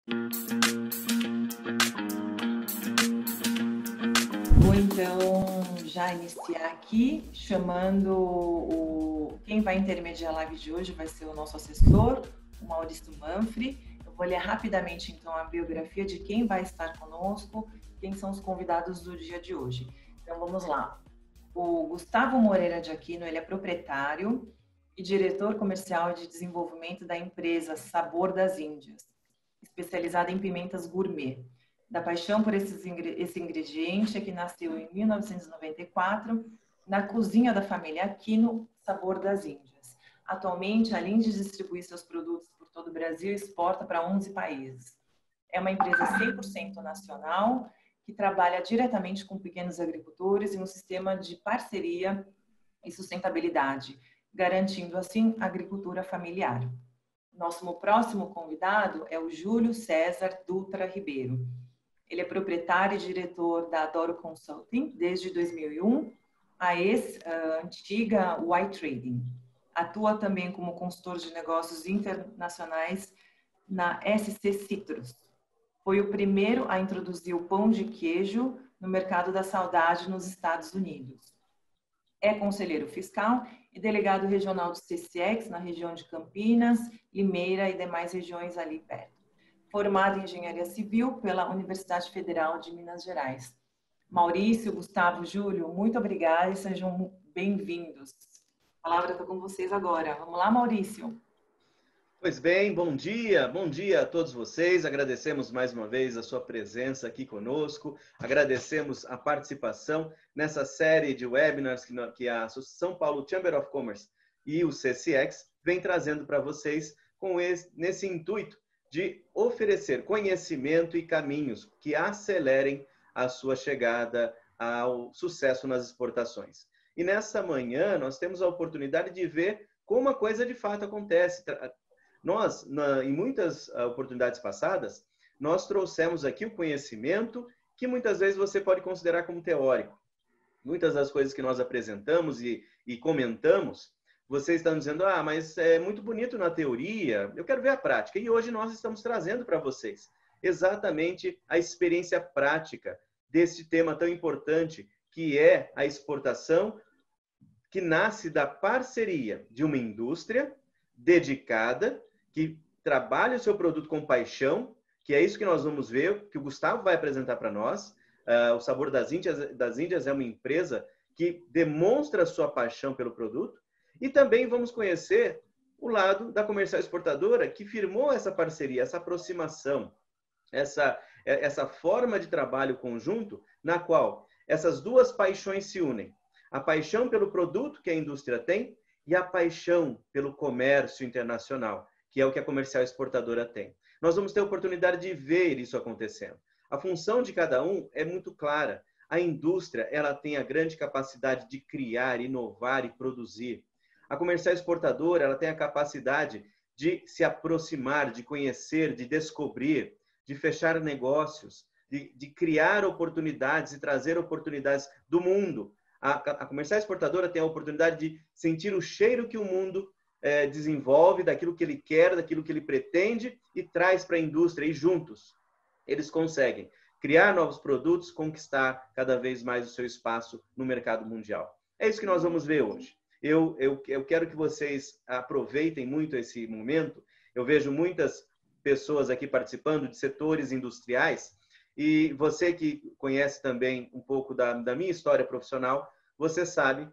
Vou então já iniciar aqui, chamando quem vai intermediar a live de hoje vai ser o nosso assessor, o Maurício Manfri. Eu vou ler rapidamente então a biografia de quem vai estar conosco, quem são os convidados do dia de hoje. Então vamos lá. O Gustavo Moreira de Aquino, ele é proprietário e diretor comercial de desenvolvimento da empresa Sabor das Índias, especializada em pimentas gourmet. Da paixão por esse ingrediente é que nasceu em 1994 na cozinha da família Aquino, Sabor das Índias. Atualmente, além de distribuir seus produtos por todo o Brasil, exporta para 11 países. É uma empresa 100% nacional que trabalha diretamente com pequenos agricultores em um sistema de parceria e sustentabilidade, garantindo assim a agricultura familiar. Nosso próximo convidado é o Júlio César Dutra Ribeiro. Ele é proprietário e diretor da Adoro Consulting desde 2001, a ex-antiga White Trading. Atua também como consultor de negócios internacionais na SC Citrus. Foi o primeiro a introduzir o pão de queijo no mercado da saudade nos Estados Unidos. É conselheiro fiscal e delegado regional do CCX na região de Campinas, Limeira e demais regiões ali perto. Formado em Engenharia Civil pela Universidade Federal de Minas Gerais. Maurício, Gustavo, Júlio, muito obrigada e sejam bem-vindos. A palavra está com vocês agora. Vamos lá, Maurício. Pois bem, bom dia a todos vocês. Agradecemos mais uma vez a sua presença aqui conosco. Agradecemos a participação nessa série de webinars que a São Paulo Chamber of Commerce e o CCX vem trazendo para vocês nesse intuito de oferecer conhecimento e caminhos que acelerem a sua chegada ao sucesso nas exportações. E nessa manhã nós temos a oportunidade de ver como a coisa de fato acontece. Nós, em muitas oportunidades passadas, nós trouxemos aqui o conhecimento que muitas vezes você pode considerar como teórico. Muitas das coisas que nós apresentamos e comentamos, você está dizendo, mas é muito bonito na teoria, eu quero ver a prática. E hoje nós estamos trazendo para vocês exatamente a experiência prática desse tema tão importante, que é a exportação, que nasce da parceria de uma indústria dedicada, que trabalha o seu produto com paixão, que é isso que nós vamos ver, que o Gustavo vai apresentar para nós. O Sabor das Índias é uma empresa que demonstra a sua paixão pelo produto. E também vamos conhecer o lado da comercial exportadora, que firmou essa parceria, essa aproximação, essa forma de trabalho conjunto, na qual essas duas paixões se unem. A paixão pelo produto que a indústria tem e a paixão pelo comércio internacional, que é o que a comercial exportadora tem. Nós vamos ter a oportunidade de ver isso acontecendo. A função de cada um é muito clara. A indústria, ela tem a grande capacidade de criar, inovar e produzir. A comercial exportadora, ela tem a capacidade de se aproximar, de conhecer, de descobrir, de fechar negócios, de criar oportunidades e trazer oportunidades do mundo. A comercial exportadora tem a oportunidade de sentir o cheiro que o mundo desenvolve, daquilo que ele quer, daquilo que ele pretende e traz para a indústria. E juntos, eles conseguem criar novos produtos, conquistar cada vez mais o seu espaço no mercado mundial. É isso que nós vamos ver hoje. Eu quero que vocês aproveitem muito esse momento. Eu vejo muitas pessoas aqui participando de setores industriais e você que conhece também um pouco da minha história profissional, você sabe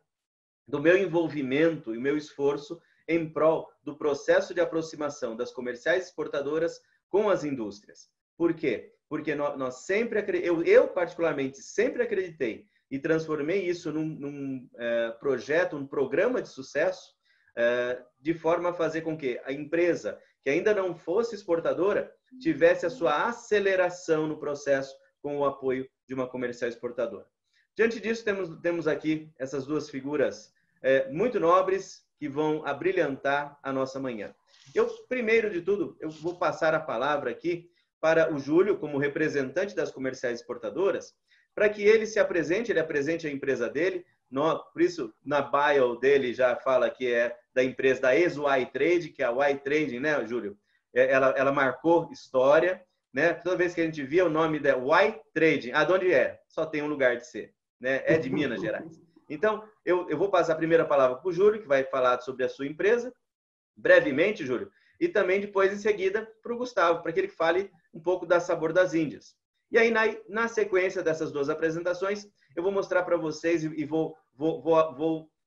do meu envolvimento e o meu esforço em prol do processo de aproximação das comerciais exportadoras com as indústrias. Por quê? Porque nós sempre, eu particularmente sempre acreditei e transformei isso num projeto, um programa de sucesso, de forma a fazer com que a empresa que ainda não fosse exportadora tivesse a sua aceleração no processo com o apoio de uma comercial exportadora. Diante disso, temos aqui essas duas figuras muito nobres que vão abrilhantar a nossa manhã. Primeiro de tudo, eu vou passar a palavra aqui para o Júlio, como representante das comerciais exportadoras, para que ele se apresente, ele apresente a empresa dele. Por isso, na bio dele já fala que é da empresa da ex-Y Trade, que é a Y Trade, né, Júlio? Ela marcou história né? Toda vez que a gente via o nome da Y Trading, de onde é? Só tem um lugar de ser, né? É de Minas Gerais. Então, eu vou passar a primeira palavra para o Júlio, que vai falar sobre a sua empresa, brevemente, Júlio, e também depois, em seguida, para o Gustavo, para que ele fale um pouco da Sabor das Índias. E aí, na sequência dessas duas apresentações, eu vou mostrar para vocês e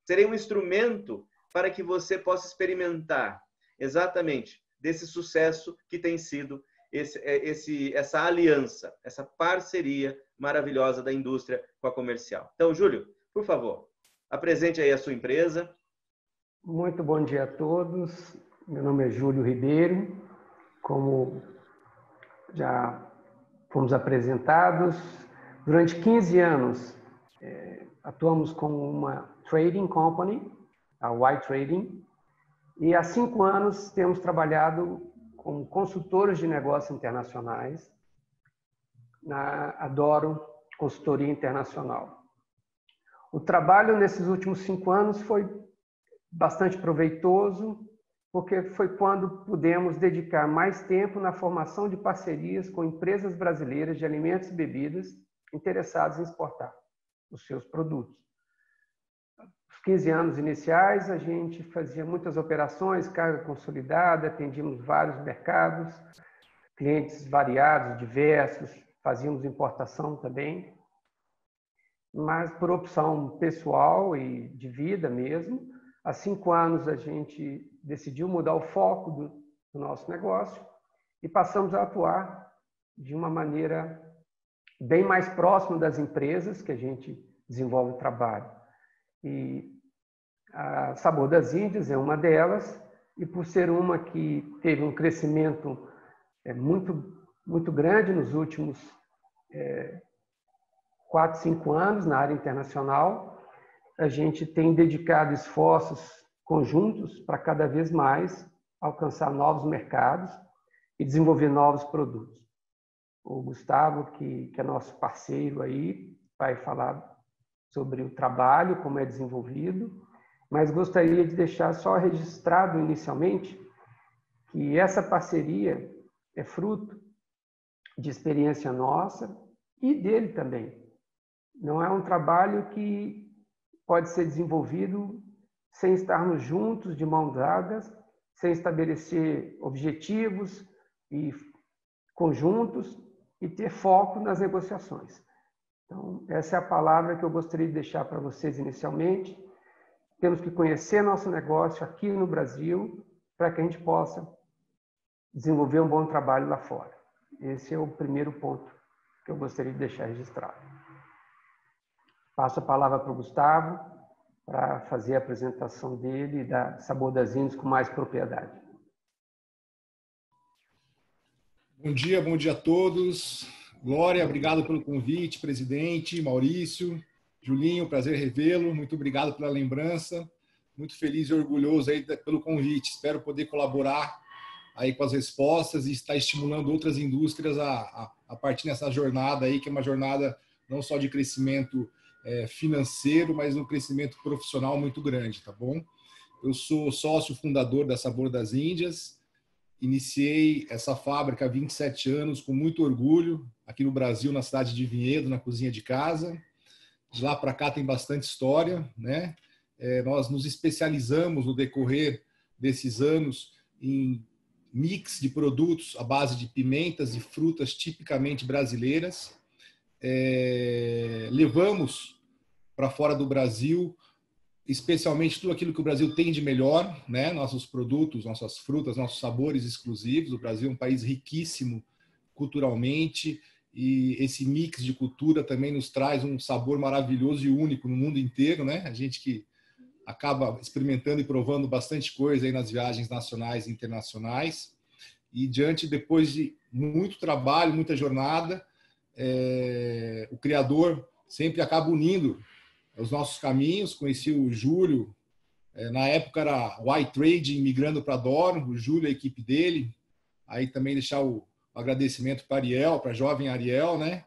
serei um instrumento para que você possa experimentar exatamente desse sucesso que tem sido essa aliança, essa parceria maravilhosa da indústria com a comercial. Então, Júlio, por favor, apresente aí a sua empresa. Muito bom dia a todos. Meu nome é Júlio Ribeiro. Como já fomos apresentados, durante 15 anos atuamos como uma trading company, a Y Trading, e há 5 anos temos trabalhado como consultores de negócios internacionais na Adoro Consultoria Internacional. O trabalho nesses últimos 5 anos foi bastante proveitoso, porque foi quando pudemos dedicar mais tempo na formação de parcerias com empresas brasileiras de alimentos e bebidas interessadas em exportar os seus produtos. Nos 15 anos iniciais, a gente fazia muitas operações, carga consolidada, atendíamos vários mercados, clientes variados, diversos, fazíamos importação também, mas por opção pessoal e de vida mesmo, há 5 anos a gente decidiu mudar o foco do nosso negócio e passamos a atuar de uma maneira bem mais próxima das empresas que a gente desenvolve o trabalho. E a Sabor das Índias é uma delas, e por ser uma que teve um crescimento muito grande nos últimos 4, 5 anos na área internacional, a gente tem dedicado esforços conjuntos para cada vez mais alcançar novos mercados e desenvolver novos produtos. O Gustavo, que é nosso parceiro aí, vai falar sobre o trabalho, como é desenvolvido, mas gostaria de deixar só registrado inicialmente que essa parceria é fruto de experiência nossa e dele também. Não é um trabalho que pode ser desenvolvido sem estarmos juntos, de mãos dadas, sem estabelecer objetivos e conjuntos e ter foco nas negociações. Então, essa é a palavra que eu gostaria de deixar para vocês inicialmente. Temos que conhecer nosso negócio aqui no Brasil para que a gente possa desenvolver um bom trabalho lá fora. Esse é o primeiro ponto que eu gostaria de deixar registrado. Passo a palavra para o Gustavo para fazer a apresentação dele e da Sabor das Índias com mais propriedade. Bom dia a todos. Glória, obrigado pelo convite, presidente, Maurício, Julinho, prazer revê-lo. Muito obrigado pela lembrança. Muito feliz e orgulhoso aí pelo convite. Espero poder colaborar aí com as respostas e estar estimulando outras indústrias a partir dessa jornada aí, que é uma jornada não só de crescimento financeiro, mas um crescimento profissional muito grande, tá bom? Eu sou sócio fundador da Sabor das Índias, iniciei essa fábrica há 27 anos com muito orgulho, aqui no Brasil, na cidade de Vinhedo, na cozinha de casa. De lá para cá tem bastante história, né? Nós nos especializamos no decorrer desses anos em mix de produtos à base de pimentas e frutas tipicamente brasileiras. Levamos para fora do Brasil, especialmente tudo aquilo que o Brasil tem de melhor, né? Nossos produtos, nossas frutas, nossos sabores exclusivos. O Brasil é um país riquíssimo culturalmente e esse mix de cultura também nos traz um sabor maravilhoso e único no mundo inteiro, né? A gente que acaba experimentando e provando bastante coisa aí nas viagens nacionais e internacionais. E depois de muito trabalho, muita jornada, o criador sempre acaba unindo os nossos caminhos. Conheci o Júlio, na época era Y Trading, migrando para Adoro, o Júlio, a equipe dele. Aí também deixar o agradecimento para Ariel, para a jovem Ariel, né?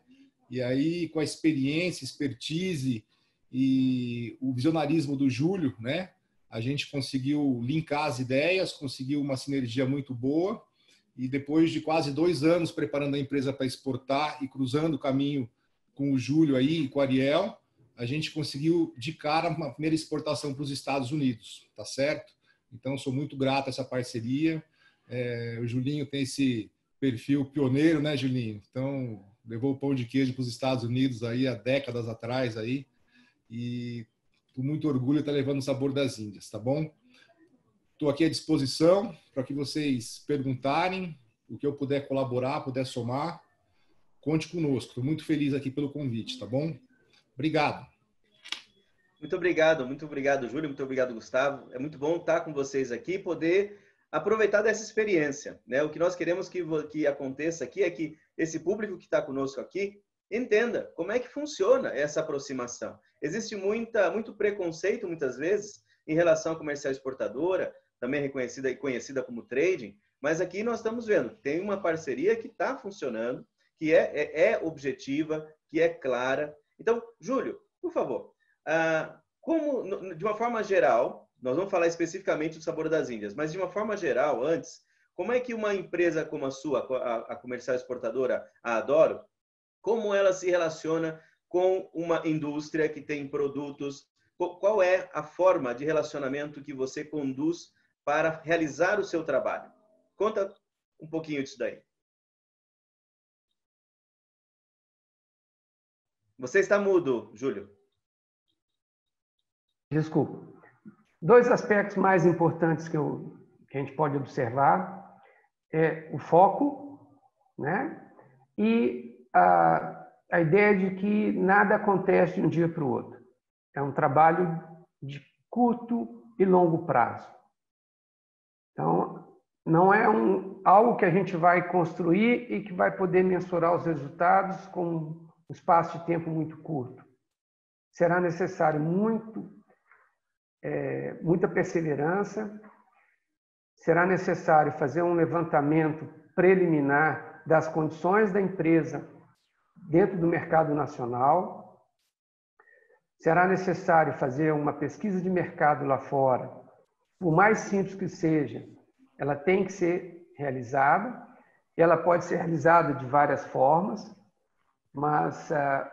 E aí, com a experiência, expertise e o visionarismo do Júlio, né? A gente conseguiu linkar as ideias, conseguiu uma sinergia muito boa e depois de quase 2 anos preparando a empresa para exportar e cruzando o caminho com o Júlio aí e com o Ariel, a gente conseguiu de cara uma primeira exportação para os Estados Unidos, tá certo? Então, sou muito grato a essa parceria. O Julinho tem esse perfil pioneiro, né, Julinho? Então, levou o pão de queijo para os Estados Unidos aí há décadas atrás aí, e com muito orgulho está levando o sabor das Índias, tá bom? Estou aqui à disposição para que vocês perguntarem, o que eu puder colaborar, puder somar, conte conosco. Estou muito feliz aqui pelo convite, tá bom? Obrigado. Muito obrigado, Júlio, muito obrigado, Gustavo. É muito bom estar com vocês aqui e poder aproveitar dessa experiência, né? O que nós queremos que aconteça aqui é que esse público que está conosco aqui entenda como é que funciona essa aproximação. Existe muito preconceito, muitas vezes, em relação à comercial exportadora, também reconhecida e conhecida como trading, mas aqui nós estamos vendo que tem uma parceria que está funcionando, que é objetiva, que é clara. Então, Júlio, por favor, como, de uma forma geral, nós vamos falar especificamente do Sabor das Índias, mas de uma forma geral, antes, como é que uma empresa como a sua, a comercial exportadora, a Adoro, como ela se relaciona com uma indústria que tem produtos? Qual é a forma de relacionamento que você conduz para realizar o seu trabalho? Conta um pouquinho disso daí. Você está mudo, Júlio. Desculpa. 2 aspectos mais importantes que a gente pode observar é o foco, né? E a ideia de que nada acontece de um dia para o outro. É um trabalho de curto e longo prazo. Então, não é algo que a gente vai construir e que vai poder mensurar os resultados com um espaço de tempo muito curto. Será necessário muita perseverança, será necessário fazer um levantamento preliminar das condições da empresa dentro do mercado nacional, será necessário fazer uma pesquisa de mercado lá fora, por mais simples que seja, ela tem que ser realizada, ela pode ser realizada de várias formas, mas a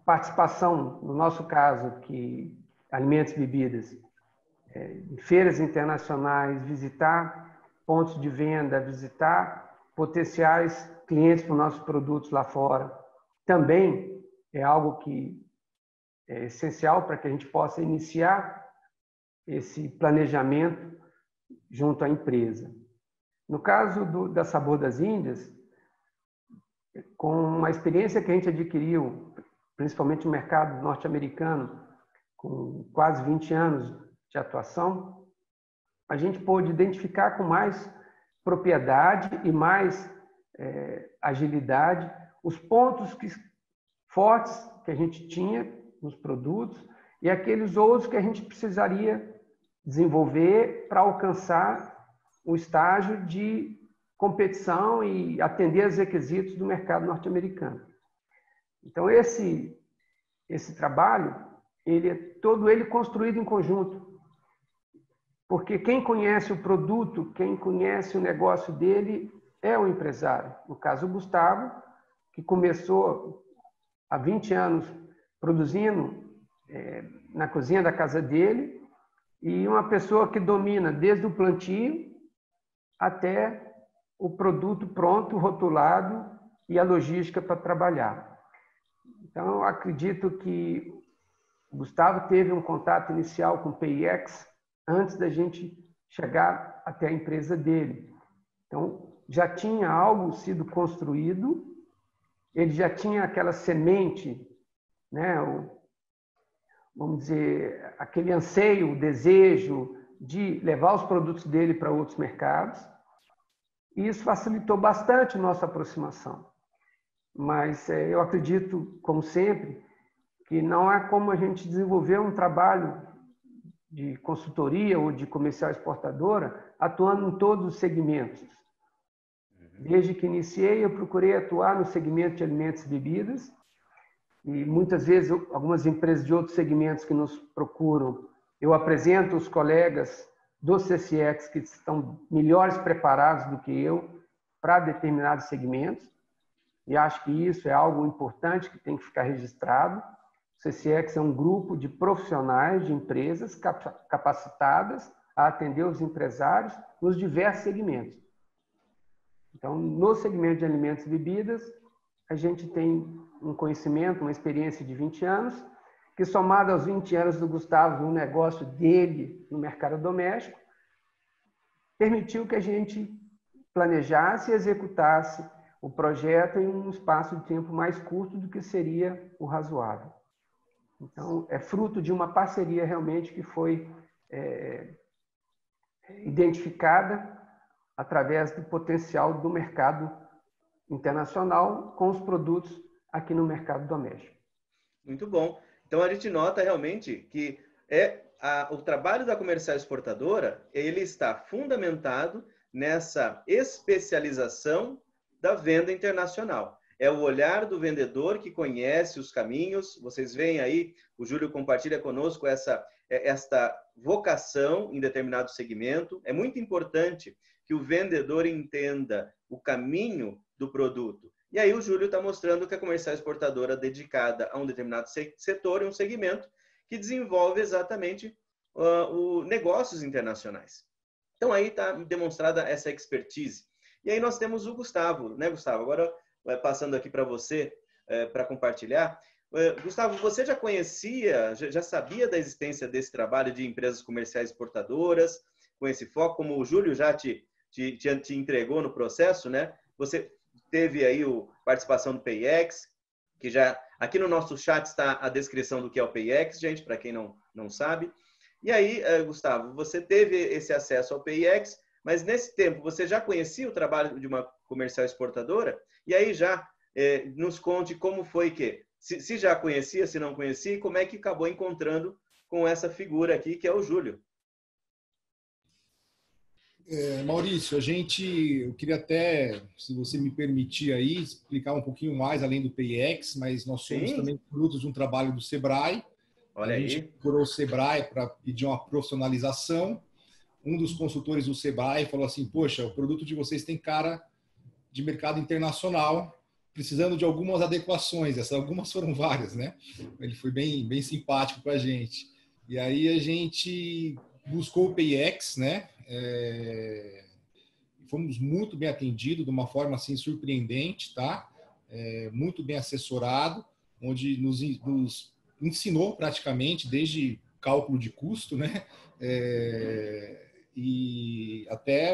participação, no nosso caso, que alimentos e bebidas, em feiras internacionais, visitar pontos de venda, visitar potenciais clientes para os nossos produtos lá fora, também é algo que é essencial para que a gente possa iniciar esse planejamento junto à empresa. No caso da Sabor das Índias, com a experiência que a gente adquiriu, principalmente no mercado norte-americano, com quase 20 anos de atuação, a gente pôde identificar com mais propriedade e mais agilidade os pontos fortes que a gente tinha nos produtos e aqueles outros que a gente precisaria desenvolver para alcançar o estágio de competição e atender aos requisitos do mercado norte-americano. Então, esse trabalho, todo ele construído em conjunto. Porque quem conhece o produto, quem conhece o negócio dele, é o empresário. No caso, o Gustavo, que começou há 20 anos produzindo na cozinha da casa dele, e uma pessoa que domina desde o plantio até o produto pronto, rotulado e a logística para trabalhar. Então, eu acredito que o Gustavo teve um contato inicial com o PIEX antes da gente chegar até a empresa dele. Então, já tinha algo sido construído, ele já tinha aquela semente, né, vamos dizer, aquele anseio, o desejo de levar os produtos dele para outros mercados, e isso facilitou bastante a nossa aproximação. Mas eu acredito, como sempre, que não há como a gente desenvolver um trabalho de consultoria ou de comercial exportadora atuando em todos os segmentos. Desde que iniciei, eu procurei atuar no segmento de alimentos e bebidas, e muitas vezes algumas empresas de outros segmentos que nos procuram, eu apresento os colegas do CCX que estão melhores preparados do que eu para determinados segmentos, e acho que isso é algo importante que tem que ficar registrado. O CCX é um grupo de profissionais de empresas capacitadas a atender os empresários nos diversos segmentos. Então, no segmento de alimentos e bebidas, a gente tem um conhecimento, uma experiência de 20 anos, que somado aos 20 anos do Gustavo no negócio dele no mercado doméstico, permitiu que a gente planejasse e executasse o projeto em um espaço de tempo mais curto do que seria o razoável. Então, é fruto de uma parceria realmente que foi identificada através do potencial do mercado internacional com os produtos aqui no mercado doméstico. Muito bom. Então, a gente nota realmente que o trabalho da comercial exportadora, ele está fundamentado nessa especialização da venda internacional. É o olhar do vendedor que conhece os caminhos. Vocês veem aí, o Júlio compartilha conosco esta vocação em determinado segmento. É muito importante que o vendedor entenda o caminho do produto. E aí o Júlio está mostrando que a comercial exportadora dedicada a um determinado setor e um segmento que desenvolve exatamente negócios internacionais. Então aí está demonstrada essa expertise. E aí nós temos o Gustavo, né, Gustavo? Agora, passando aqui para você, para compartilhar. Gustavo, você já conhecia, já sabia da existência desse trabalho de empresas comerciais exportadoras, com esse foco, como o Júlio já te entregou no processo, né? Você teve aí a participação do PayEx, que já aqui no nosso chat está a descrição do que é o PayEx, gente, para quem não sabe. E aí, Gustavo, você teve esse acesso ao PayEx, mas nesse tempo você já conhecia o trabalho de uma comercial exportadora? E aí já nos conte como foi que, se já conhecia, se não conhecia, e como é que acabou encontrando com essa figura aqui, que é o Júlio. Maurício, eu queria até, se você me permitir aí, explicar um pouquinho mais além do PayEx, mas nós somos também frutos de um trabalho do Sebrae. Olha aí. A gente procurou o Sebrae para pedir uma profissionalização. Um dos consultores do Sebrae falou assim, poxa, o produto de vocês tem cara de mercado internacional, precisando de algumas adequações. Essas algumas foram várias, né? Ele foi bem simpático com a gente. E aí a gente buscou o PayEx, né? Fomos muito bem atendidos de uma forma assim surpreendente, tá? Muito bem assessorado, onde nos ensinou praticamente desde cálculo de custo, né? E até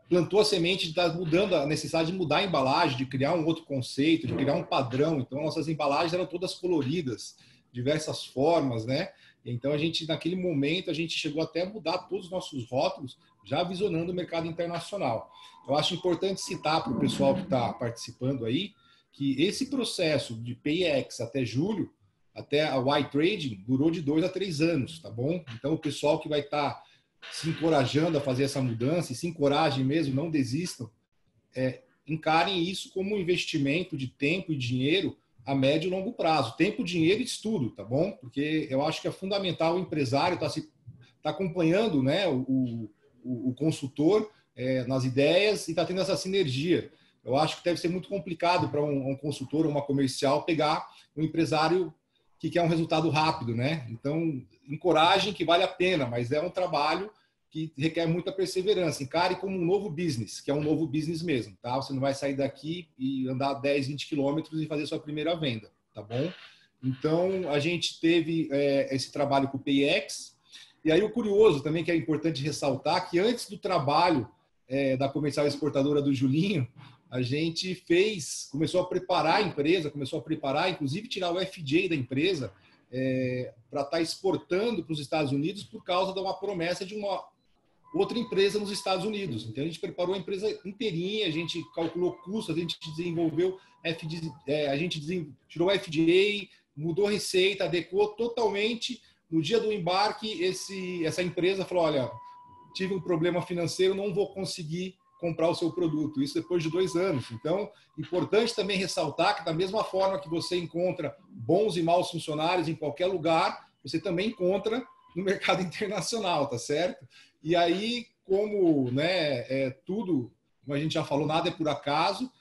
plantou a semente de estar mudando a necessidade de mudar a embalagem, de criar um outro conceito, de criar um padrão. Então, nossas embalagens eram todas coloridas, diversas formas, né? Então, naquele momento, a gente chegou até a mudar todos os nossos rótulos, já visionando o mercado internacional. Eu acho importante citar para o pessoal que está participando aí, que esse processo de PayEx até julho, até a Y Trading, durou de 2 a 3 anos, tá bom? Então, o pessoal que vai estar se encorajando a fazer essa mudança, e se encorajem mesmo, não desistam, encarem isso como um investimento de tempo e dinheiro a médio e longo prazo. Tempo, dinheiro e estudo, tá bom? Porque eu acho que é fundamental o empresário tá acompanhando, né, o consultor nas ideias e está tendo essa sinergia. Eu acho que deve ser muito complicado para um consultor ou uma comercial pegar um empresário que quer um resultado rápido, né? Então, encorajem que vale a pena, mas é um trabalho que requer muita perseverança. Encare como um novo business, que é um novo business mesmo, tá? Você não vai sair daqui e andar 10, 20 quilômetros e fazer sua primeira venda, tá bom? Então, a gente teve esse trabalho com o PayEx. E aí, o curioso também, que é importante ressaltar, que antes do trabalho da comercial exportadora do Julinho, a gente começou a preparar a empresa, inclusive tirar o FJ da empresa para estar exportando para os Estados Unidos por causa de uma promessa de uma outra empresa nos Estados Unidos. Então, a gente preparou a empresa inteirinha, a gente calculou custos, a gente desenvolveu a gente tirou o FJ, mudou receita, adequou totalmente. No dia do embarque, essa empresa falou, olha, tive um problema financeiro, não vou conseguir comprar o seu produto. Isso depois de 2 anos. Então, importante também ressaltar que da mesma forma que você encontra bons e maus funcionários em qualquer lugar, você também encontra no mercado internacional, tá certo? E aí, como tudo como a gente já falou, nada é por acaso.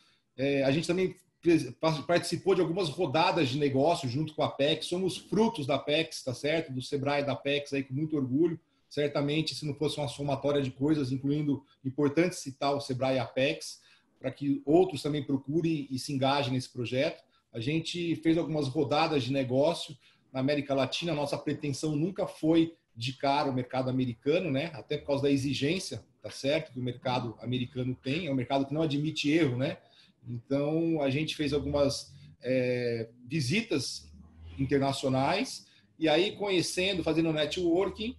A gente também participou de algumas rodadas de negócio junto com a Apex, somos frutos da Apex, tá certo? Do Sebrae da Apex, aí, com muito orgulho. Certamente, se não fosse uma somatória de coisas, incluindo, importante citar o Sebrae e a Apex, para que outros também procurem e se engajem nesse projeto. A gente fez algumas rodadas de negócio na América Latina. Nossa pretensão nunca foi de cara o mercado americano, né? Até por causa da exigência, tá certo? Que o mercado americano tem. É um mercado que não admite erro, né? Então, a gente fez algumas visitas internacionais e aí, conhecendo, fazendo networking,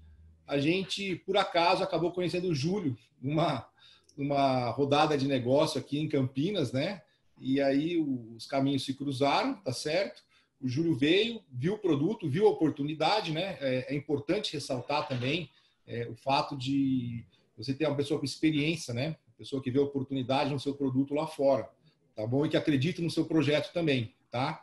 a gente, por acaso, acabou conhecendo o Júlio numa rodada de negócio aqui em Campinas, né? E aí os caminhos se cruzaram, tá certo? O Júlio veio, viu o produto, viu a oportunidade, né? É importante ressaltar também o fato de você ter uma pessoa com experiência, né? Uma pessoa que vê a oportunidade no seu produto lá fora, tá bom? E que acredita no seu projeto também, tá?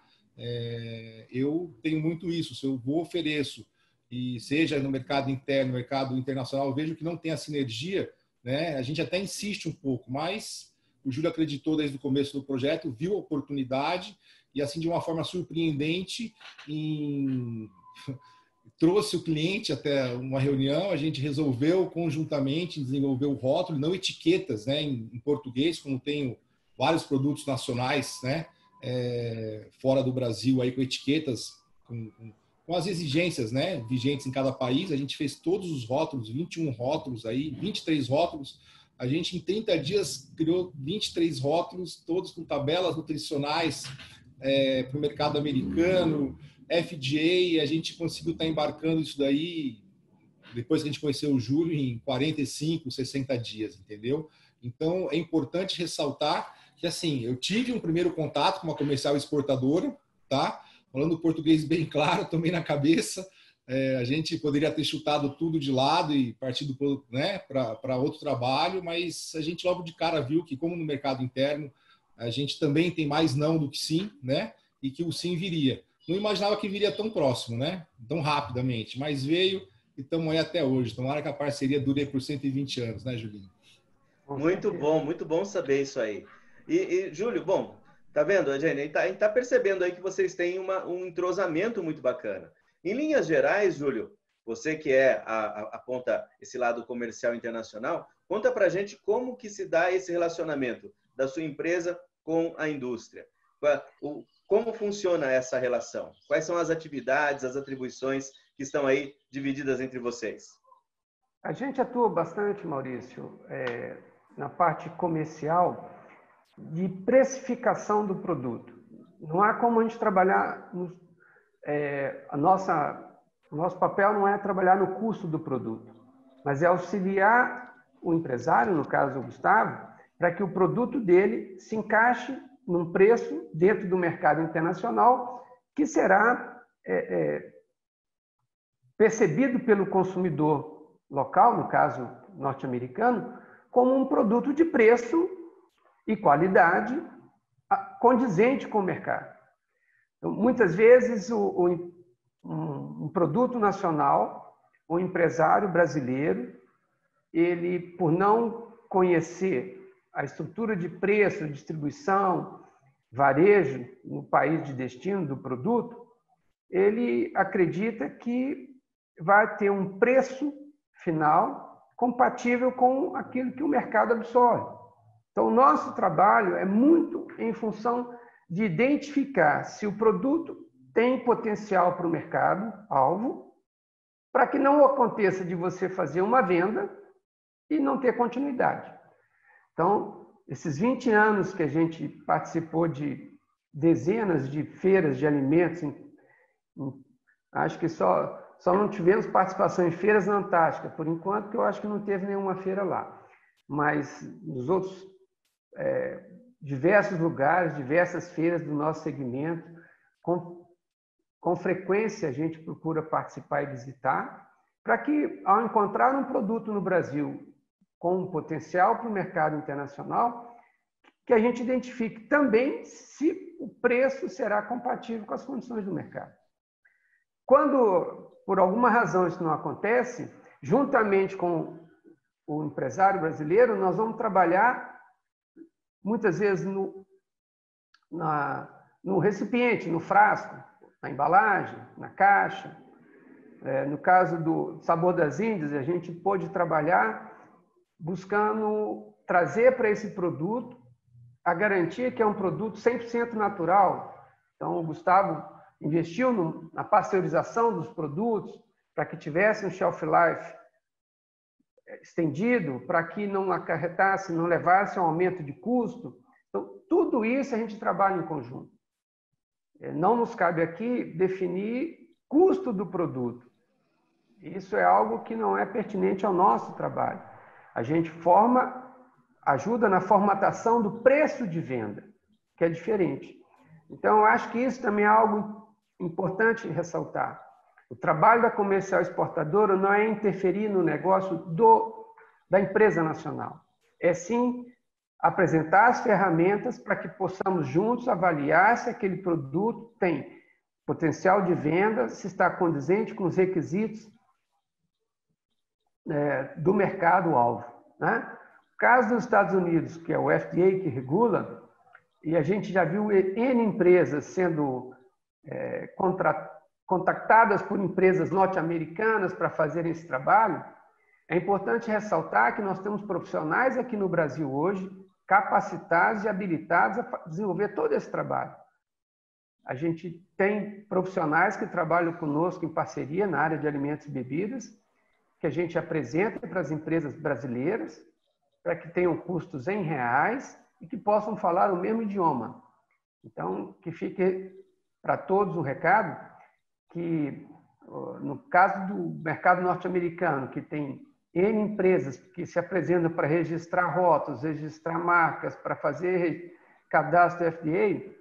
Eu tenho muito isso. Se eu vou, ofereço, e seja no mercado interno, no mercado internacional, eu vejo que não tem a sinergia, né? A gente até insiste um pouco, mas o Júlio acreditou desde o começo do projeto, viu a oportunidade e, assim, de uma forma surpreendente, trouxe o cliente até uma reunião, a gente resolveu conjuntamente desenvolver o rótulo, não etiquetas, né, em português, como tenho vários produtos nacionais, né, fora do Brasil, aí, com etiquetas, com as exigências, né, vigentes em cada país. A gente fez todos os rótulos, 21 rótulos, aí, 23 rótulos. A gente, em 30 dias, criou 23 rótulos, todos com tabelas nutricionais para o mercado americano, FDA. A gente conseguiu estar embarcando isso daí, depois que a gente conheceu o Júlio, em 45, 60 dias, entendeu? Então, é importante ressaltar que, assim, eu tive um primeiro contato com uma comercial exportadora, tá? Falando português bem claro, tomei na cabeça. A gente poderia ter chutado tudo de lado e partido, né, para outro trabalho, mas a gente logo de cara viu que, como no mercado interno, a gente também tem mais não do que sim, né? E que o sim viria. Não imaginava que viria tão próximo, né? Tão rapidamente, mas veio e estamos aí até hoje. Tomara que a parceria dure por 120 anos, né, Julinho? Muito bom saber isso aí. E Júlio, bom, tá vendo, Jenny? A gente tá percebendo aí que vocês têm um entrosamento muito bacana. Em linhas gerais, Júlio, você que aponta esse lado comercial internacional, conta pra gente como que se dá esse relacionamento da sua empresa com a indústria. Como funciona essa relação? Quais são as atividades, as atribuições que estão aí divididas entre vocês? A gente atua bastante, Maurício, na parte comercial de precificação do produto. Não há como a gente trabalhar... o nosso papel não é trabalhar no custo do produto, mas é auxiliar o empresário, no caso o Gustavo, para que o produto dele se encaixe num preço dentro do mercado internacional que será percebido pelo consumidor local, no caso norte-americano, como um produto de preço e qualidade condizente com o mercado. Então, muitas vezes, um produto nacional, o empresário brasileiro, ele, por não conhecer a estrutura de preço, distribuição, varejo no país de destino do produto, ele acredita que vai ter um preço final compatível com aquilo que o mercado absorve. Então, o nosso trabalho é muito em função de identificar se o produto tem potencial para o mercado-alvo, para que não aconteça de você fazer uma venda e não ter continuidade. Então, esses 20 anos que a gente participou de dezenas de feiras de alimentos, acho que só não tivemos participação em feiras na Antártica, por enquanto, que eu acho que não teve nenhuma feira lá. Mas nos outros diversos lugares, diversas feiras do nosso segmento, com frequência a gente procura participar e visitar, para que, ao encontrar um produto no Brasil com um potencial para o mercado internacional, que a gente identifique também se o preço será compatível com as condições do mercado. Quando, por alguma razão, isso não acontece, juntamente com o empresário brasileiro, nós vamos trabalhar muitas vezes no recipiente, no frasco, na embalagem, na caixa. No caso do Sabor das Índias, a gente pôde trabalhar buscando trazer para esse produto a garantia que é um produto 100% natural. Então, o Gustavo investiu na pasteurização dos produtos para que tivesse um shelf life estendido, para que não acarretasse, não levasse a um aumento de custo. Então, tudo isso a gente trabalha em conjunto. Não nos cabe aqui definir custo do produto. Isso é algo que não é pertinente ao nosso trabalho. A gente ajuda na formatação do preço de venda, que é diferente. Então, eu acho que isso também é algo importante ressaltar. O trabalho da comercial exportadora não é interferir no negócio da empresa nacional. É sim apresentar as ferramentas para que possamos juntos avaliar se aquele produto tem potencial de venda, se está condizente com os requisitos do mercado-alvo, né? O caso dos Estados Unidos, que é o FDA que regula, e a gente já viu N empresas sendo contactadas por empresas norte-americanas para fazerem esse trabalho, é importante ressaltar que nós temos profissionais aqui no Brasil hoje capacitados e habilitados a desenvolver todo esse trabalho. A gente tem profissionais que trabalham conosco em parceria na área de alimentos e bebidas, que a gente apresenta para as empresas brasileiras, para que tenham custos em reais e que possam falar o mesmo idioma. Então, que fique para todos um recado que, no caso do mercado norte-americano, que tem N empresas que se apresentam para registrar rótulos, registrar marcas, para fazer cadastro FDA,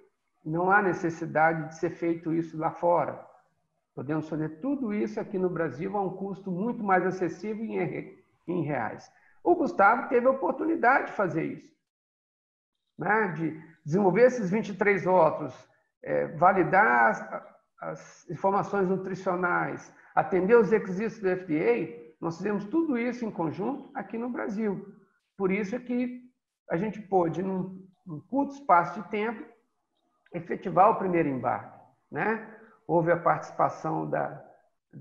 não há necessidade de ser feito isso lá fora. Podemos fazer tudo isso aqui no Brasil a um custo muito mais acessível em reais. O Gustavo teve a oportunidade de fazer isso, né? De desenvolver esses 23 rótulos, validar as informações nutricionais, atender os requisitos do FDA. Nós fizemos tudo isso em conjunto aqui no Brasil. Por isso é que a gente pôde, num curto espaço de tempo, efetivar o primeiro embarque, né? Houve a participação da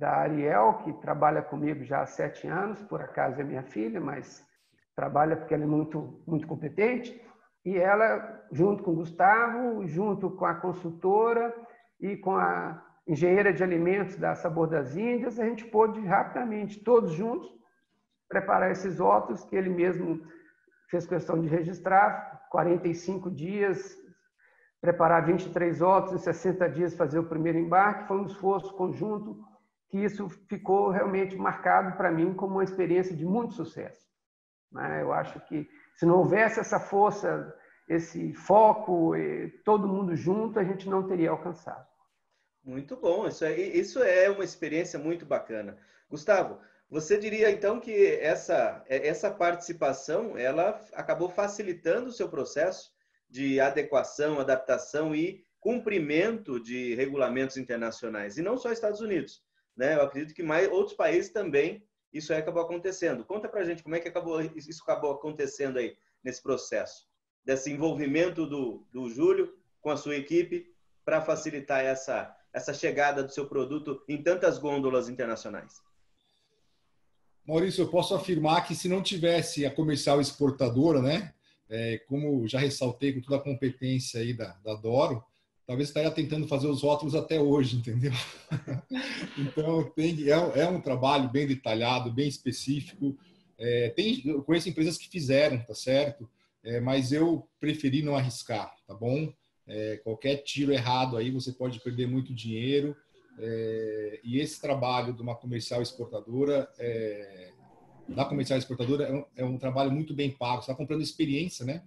Ariel, que trabalha comigo já há 7 anos, por acaso é minha filha, mas trabalha porque ela é muito, muito competente, e ela, junto com o Gustavo, junto com a consultora e com a engenheira de alimentos da Sabor das Índias, a gente pôde rapidamente, todos juntos, preparar esses rótulos que ele mesmo fez questão de registrar, 45 dias, preparar 23 rótulos, em 60 dias fazer o primeiro embarque. Foi um esforço conjunto que isso ficou realmente marcado para mim como uma experiência de muito sucesso. Eu acho que se não houvesse essa força, esse foco, todo mundo junto, a gente não teria alcançado. Muito bom, isso é uma experiência muito bacana. Gustavo, você diria então que essa participação ela acabou facilitando o seu processo de adequação, adaptação e cumprimento de regulamentos internacionais, e não só Estados Unidos, né? Eu acredito que outros países também isso aí acabou acontecendo. Conta pra gente como é que isso acabou acontecendo aí nesse processo, desse envolvimento do Júlio com a sua equipe para facilitar essa chegada do seu produto em tantas gôndolas internacionais. Maurício, eu posso afirmar que se não tivesse a comercial exportadora, né, como já ressaltei com toda a competência aí da Doro, talvez estaria tentando fazer os rótulos até hoje, entendeu? Então, é um trabalho bem detalhado, bem específico. Eu conheço empresas que fizeram, tá certo? Mas eu preferi não arriscar, tá bom? Qualquer tiro errado aí, você pode perder muito dinheiro. E esse trabalho de uma comercial exportadora, é um trabalho muito bem pago. Você está comprando experiência, né?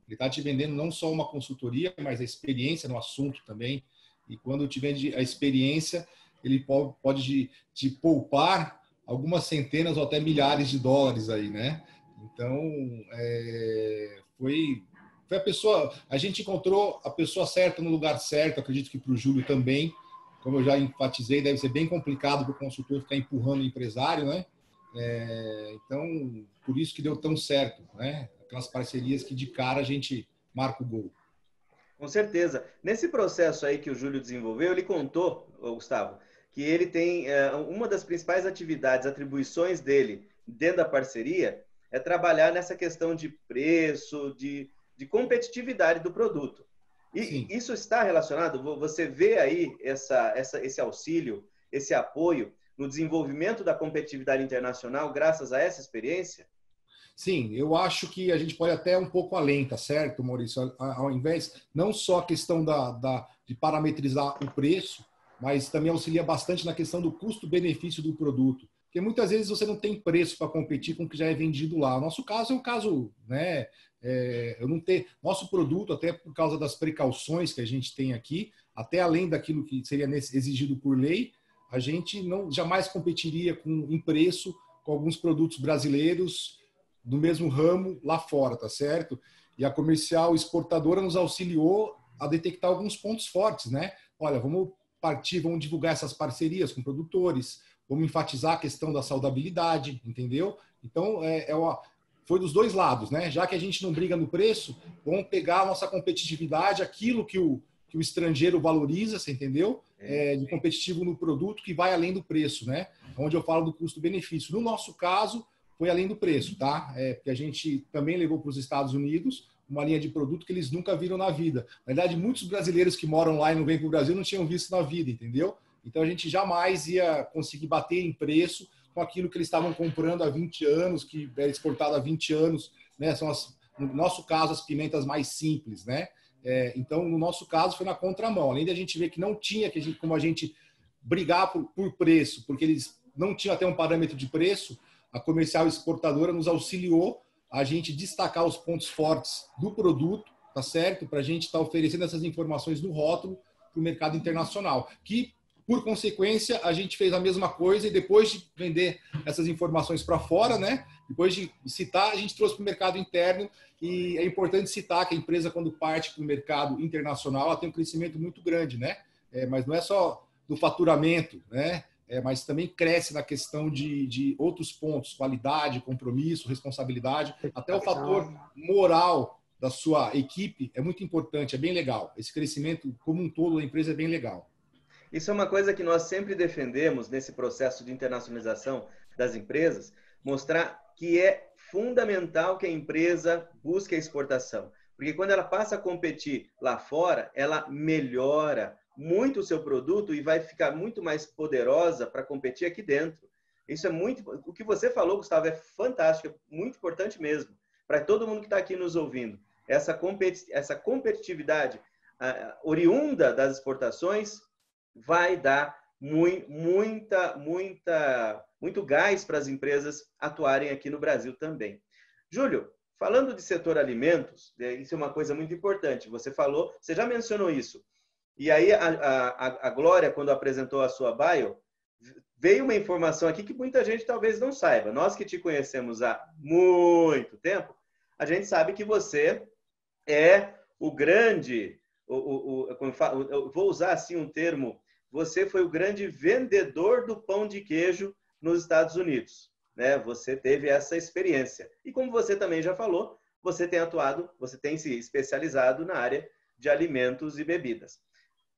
Ele está te vendendo não só uma consultoria, mas a experiência no assunto também. E quando te vende a experiência, ele pode te poupar algumas centenas ou até milhares de dólares aí, né? Então, foi a gente encontrou a pessoa certa no lugar certo. Acredito que para o Júlio também, como eu já enfatizei, deve ser bem complicado para o consultor ficar empurrando o empresário, né? Então, por isso que deu tão certo, né? Aquelas parcerias que de cara a gente marca o gol. Com certeza. Nesse processo aí que o Júlio desenvolveu, ele contou, Gustavo, que ele tem uma das principais atividades, atribuições dele dentro da parceria é trabalhar nessa questão de preço, de competitividade do produto. E Sim. isso está relacionado, você vê aí esse auxílio, esse apoio no desenvolvimento da competitividade internacional graças a essa experiência? Sim, eu acho que a gente pode até um pouco além, tá certo, Maurício? Ao invés, não só a questão de parametrizar o preço, mas também auxilia bastante na questão do custo-benefício do produto. Porque muitas vezes você não tem preço para competir com o que já é vendido lá. O nosso caso é um caso, né? Eu não ter nosso produto, até por causa das precauções que a gente tem aqui, até além daquilo que seria exigido por lei, a gente não jamais competiria em preço com alguns produtos brasileiros do mesmo ramo lá fora, tá certo? E a comercial exportadora nos auxiliou a detectar alguns pontos fortes, né? Olha, vamos divulgar essas parcerias com produtores, vamos enfatizar a questão da saudabilidade, entendeu? Então, foi dos dois lados, né? Já que a gente não briga no preço, vamos pegar a nossa competitividade, aquilo que o estrangeiro valoriza, você entendeu? De competitivo no produto que vai além do preço, né? Onde eu falo do custo-benefício. No nosso caso, foi além do preço, tá? Porque a gente também levou para os Estados Unidos uma linha de produto que eles nunca viram na vida. Na verdade, muitos brasileiros que moram lá e não vêm para o Brasil não tinham visto na vida, entendeu? Então, a gente jamais ia conseguir bater em preço com aquilo que eles estavam comprando há 20 anos, que é exportado há 20 anos, né? São, no nosso caso, as pimentas mais simples, né? Então, no nosso caso, foi na contramão. Além de a gente ver que não tinha como a gente brigar por preço, porque eles não tinham até um parâmetro de preço, a comercial exportadora nos auxiliou a gente destacar os pontos fortes do produto, tá certo? Para a gente estar oferecendo essas informações no rótulo para o mercado internacional. Que, por consequência, a gente fez a mesma coisa e depois de vender essas informações para fora, né? Depois de citar, a gente trouxe para o mercado interno e é importante citar que a empresa, quando parte para o mercado internacional, ela tem um crescimento muito grande, né? Mas não é só do faturamento, né? Mas também cresce na questão de outros pontos, qualidade, compromisso, responsabilidade, até o fator moral da sua equipe é muito importante, é bem legal. Esse crescimento como um todo da empresa é bem legal. Isso é uma coisa que nós sempre defendemos nesse processo de internacionalização das empresas, mostrar que é fundamental que a empresa busque a exportação. Porque quando ela passa a competir lá fora, ela melhora muito o seu produto e vai ficar muito mais poderosa para competir aqui dentro. Isso é muito... O que você falou, Gustavo, é fantástico, é muito importante mesmo, para todo mundo que está aqui nos ouvindo. Essa competitividade oriunda das exportações vai dar muito gás para as empresas atuarem aqui no Brasil também. Júlio, falando de setor alimentos, isso é uma coisa muito importante. Você falou, você já mencionou isso. E aí a Glória, quando apresentou a sua bio, veio uma informação aqui que muita gente talvez não saiba. Nós que te conhecemos há muito tempo, a gente sabe que você é o grande... eu vou usar assim um termo, você foi o grande vendedor do pão de queijo nos Estados Unidos, né? Você teve essa experiência. E como você também já falou, você tem se especializado na área de alimentos e bebidas.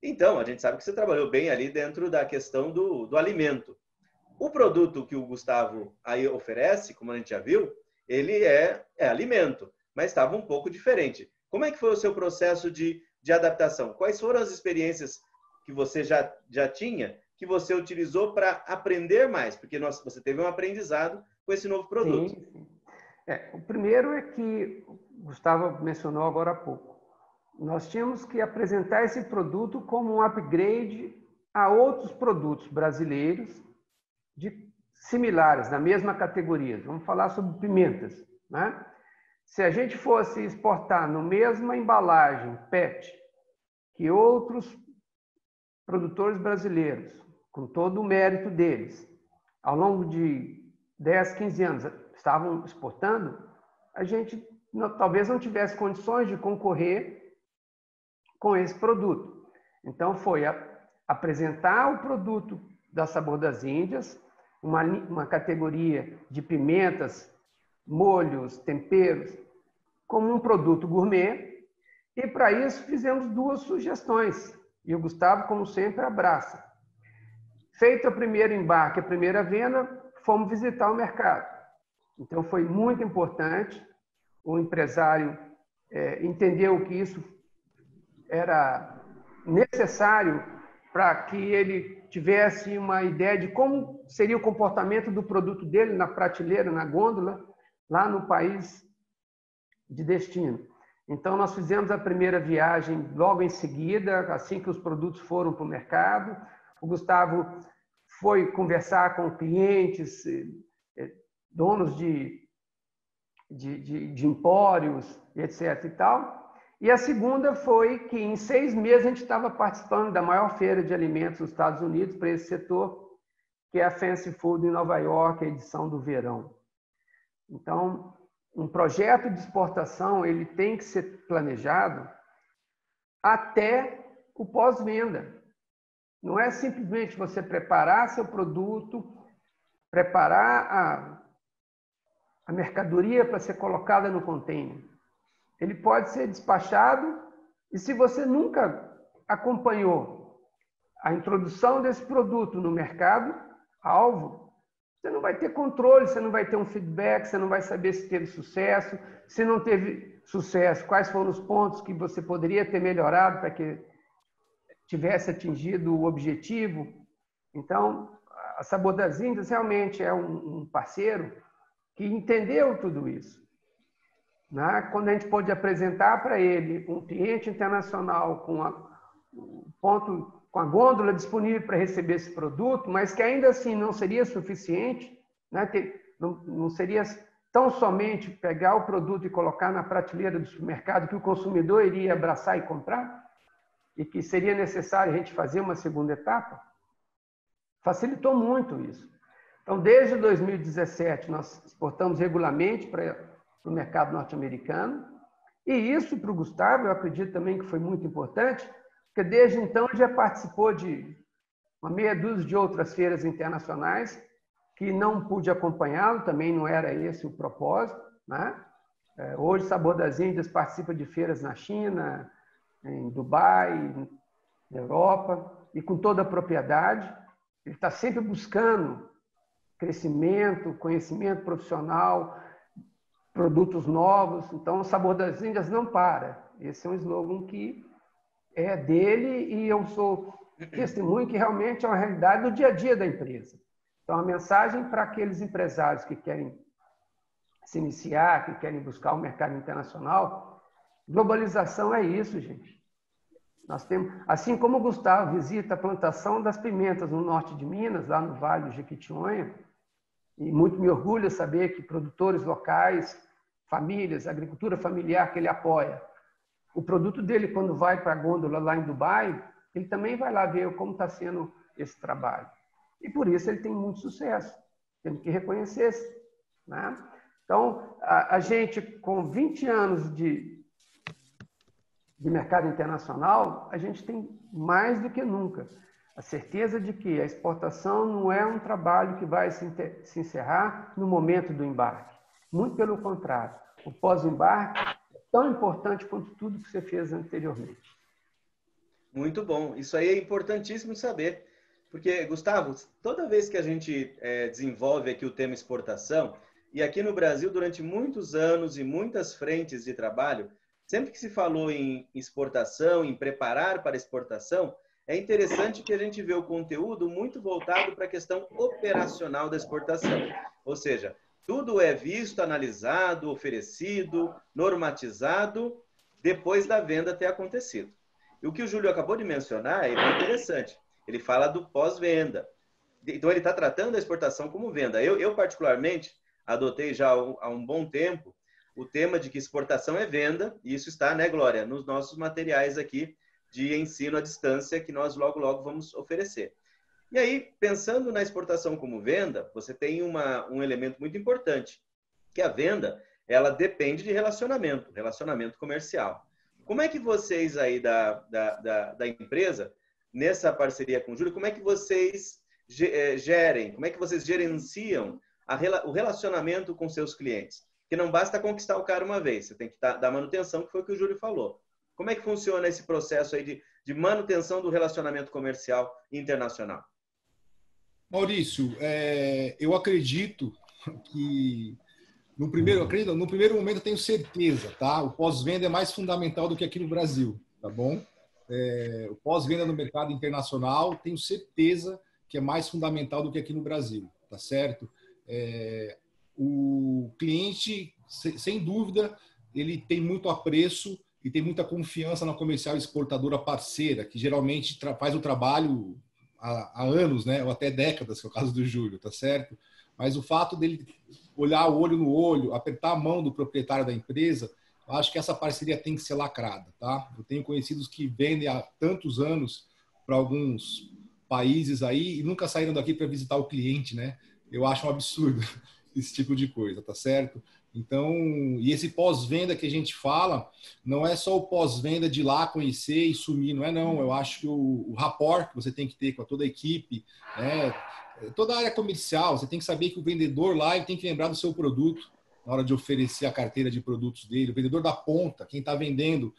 Então, a gente sabe que você trabalhou bem ali dentro da questão do alimento. O produto que o Gustavo aí oferece, como a gente já viu, ele é alimento, mas estava um pouco diferente. Como é que foi o seu processo de adaptação? Quais foram as experiências que você já tinha, que você utilizou para aprender mais? Porque você teve um aprendizado com esse novo produto. Sim, sim. O primeiro é que o Gustavo mencionou agora há pouco. Nós tínhamos que apresentar esse produto como um upgrade a outros produtos brasileiros similares, na mesma categoria. Vamos falar sobre pimentas, né? Se a gente fosse exportar na mesma embalagem PET que outros produtores brasileiros, com todo o mérito deles, ao longo de 10, 15 anos estavam exportando, a gente talvez não tivesse condições de concorrer com esse produto. Então, foi apresentar o produto da Sabor das Índias, uma categoria de pimentas, molhos, temperos, como um produto gourmet E para isso fizemos 2 sugestões. E o Gustavo, como sempre, abraça. Feito o primeiro embarque, a primeira venda, fomos visitar o mercado. Então foi muito importante. O empresário entendeu que isso era necessário para que ele tivesse uma ideia de como seria o comportamento do produto dele na prateleira, na gôndola, lá no país de destino. Então, nós fizemos a primeira viagem logo em seguida, assim que os produtos foram para o mercado. O Gustavo foi conversar com clientes, donos de empórios, etc. e tal. E a segunda foi que em 6 meses a gente estava participando da maior feira de alimentos dos Estados Unidos para esse setor, que é a Fancy Food em Nova York, a edição do verão. Então, um projeto de exportação ele tem que ser planejado até o pós-venda. Não é simplesmente você preparar seu produto, preparar a mercadoria para ser colocada no container. Ele pode ser despachado e se você nunca acompanhou a introdução desse produto no mercado alvo, você não vai ter controle, você não vai ter um feedback, você não vai saber se teve sucesso, se não teve sucesso, quais foram os pontos que você poderia ter melhorado para que tivesse atingido o objetivo. Então, a Sabor das Índias realmente é um parceiro que entendeu tudo isso. Quando a gente pôde apresentar para ele um cliente internacional com a gôndola disponível para receber esse produto, mas que ainda assim não seria suficiente, não seria tão somente pegar o produto e colocar na prateleira do supermercado que o consumidor iria abraçar e comprar, e que seria necessário a gente fazer uma segunda etapa, facilitou muito isso. Então, desde 2017, nós exportamos regularmente para o mercado norte-americano, e isso para o Gustavo, eu acredito também que foi muito importante, porque desde então ele já participou de uma meia dúzia de outras feiras internacionais, que não pude acompanhá-lo, também não era esse o propósito. Hoje, Sabor das Índias participa de feiras na China, em Dubai, na Europa, e com toda a propriedade. Ele está sempre buscando crescimento, conhecimento profissional, produtos novos. Então, o Sabor das Índias não para. Esse é um slogan que é dele e eu sou testemunho que realmente é uma realidade do dia a dia da empresa. Então, a mensagem para aqueles empresários que querem se iniciar, que querem buscar o mercado internacional, globalização é isso, gente. Nós temos, assim como o Gustavo visita a plantação das pimentas no norte de Minas, lá no Vale do Jequitinhonha, e muito me orgulha saber que produtores locais, famílias, agricultura familiar que ele apoia, o produto dele, quando vai para a gôndola lá em Dubai, ele também vai lá ver como está sendo esse trabalho. E por isso ele tem muito sucesso. Temos que reconhecer isso. Então, a gente, com 20 anos de mercado internacional, a gente tem mais do que nunca a certeza de que a exportação não é um trabalho que vai se encerrar no momento do embarque. Muito pelo contrário. O pós-embarque é tão importante quanto tudo que você fez anteriormente. Muito bom. Isso aí é importantíssimo saber. Porque, Gustavo, toda vez que a gente desenvolve aqui o tema exportação, e aqui no Brasil, durante muitos anos e muitas frentes de trabalho, sempre que se falou em exportação, em preparar para exportação, é interessante que a gente vê o conteúdo muito voltado para a questão operacional da exportação. Ou seja, tudo é visto, analisado, oferecido, normatizado, depois da venda ter acontecido. E o que o Júlio acabou de mencionar é bem interessante. Ele fala do pós-venda. Então, ele está tratando a exportação como venda. Eu, particularmente, adotei já há um bom tempo o tema de que exportação é venda, e isso está, né, Glória, nos nossos materiais aqui de ensino à distância que nós logo, logo vamos oferecer. E aí, pensando na exportação como venda, você tem um elemento muito importante, que a venda, ela depende de relacionamento comercial. Como é que vocês aí da empresa, nessa parceria com o Júlio, como é que vocês gerem, como é que vocês gerenciam o relacionamento com seus clientes? Porque não basta conquistar o cara uma vez, você tem que dar manutenção, que foi o que o Júlio falou. Como é que funciona esse processo aí de manutenção do relacionamento comercial internacional? Maurício, eu acredito que no primeiro momento eu tenho certeza, tá? O pós-venda é mais fundamental do que aqui no Brasil, tá bom? O pós-venda no mercado internacional, tenho certeza que é mais fundamental do que aqui no Brasil, tá certo? O cliente, sem dúvida, ele tem muito apreço e tem muita confiança na comercial exportadora parceira, que geralmente faz o trabalho há anos, né? Ou até décadas, que é o caso do Júlio, tá certo? Mas o fato dele olhar o olho no olho, apertar a mão do proprietário da empresa, eu acho que essa parceria tem que ser lacrada, tá? Eu tenho conhecidos que vendem há tantos anos para alguns países aí e nunca saíram daqui para visitar o cliente, né? Eu acho um absurdo esse tipo de coisa, tá certo? Então, e esse pós-venda que a gente fala, não é só o pós-venda de ir lá conhecer e sumir, não é não. Eu acho que o rapport que você tem que ter com toda a equipe, né? Toda a área comercial, você tem que saber que o vendedor lá ele tem que lembrar do seu produto na hora de oferecer a carteira de produtos dele, o vendedor da ponta, quem está vendendo,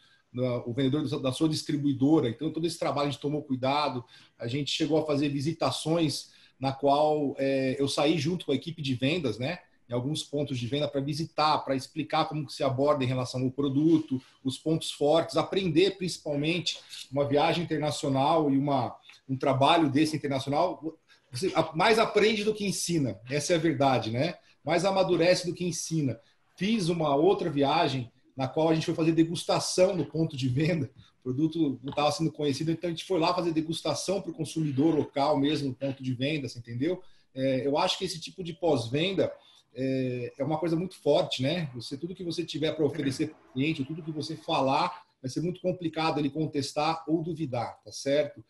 o vendedor da sua distribuidora. Então, todo esse trabalho a gente tomou cuidado, a gente chegou a fazer visitações na qual eu saí junto com a equipe de vendas, né? Em alguns pontos de venda para visitar, para explicar como que se aborda em relação ao produto, os pontos fortes, aprender principalmente uma viagem internacional e um trabalho desse internacional. Você mais aprende do que ensina, essa é a verdade, né? Mais amadurece do que ensina. Fiz uma outra viagem na qual a gente foi fazer degustação no ponto de venda. O produto não estava sendo conhecido, então a gente foi lá fazer degustação para o consumidor local mesmo, no ponto de venda, você entendeu? Eu acho que esse tipo de pós-venda é uma coisa muito forte, né? Tudo que você tiver para oferecer para o cliente, tudo que você falar, vai ser muito complicado ele contestar ou duvidar, tá certo?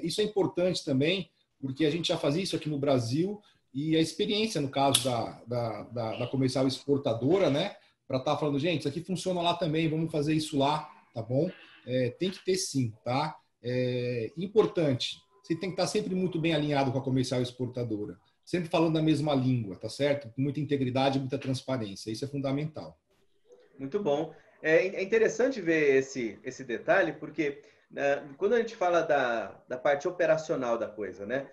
Isso é importante também, porque a gente já faz isso aqui no Brasil e a experiência, no caso da comercial exportadora, né? Para estar falando, gente, isso aqui funciona lá também, vamos fazer isso lá, tá bom? Tem que ter sim, tá? Importante, você tem que estar sempre muito bem alinhado com a comercial exportadora, sempre falando a mesma língua, tá certo? Com muita integridade, muita transparência, isso é fundamental. Muito bom. É interessante ver esse detalhe, porque quando a gente fala da parte operacional da coisa, né?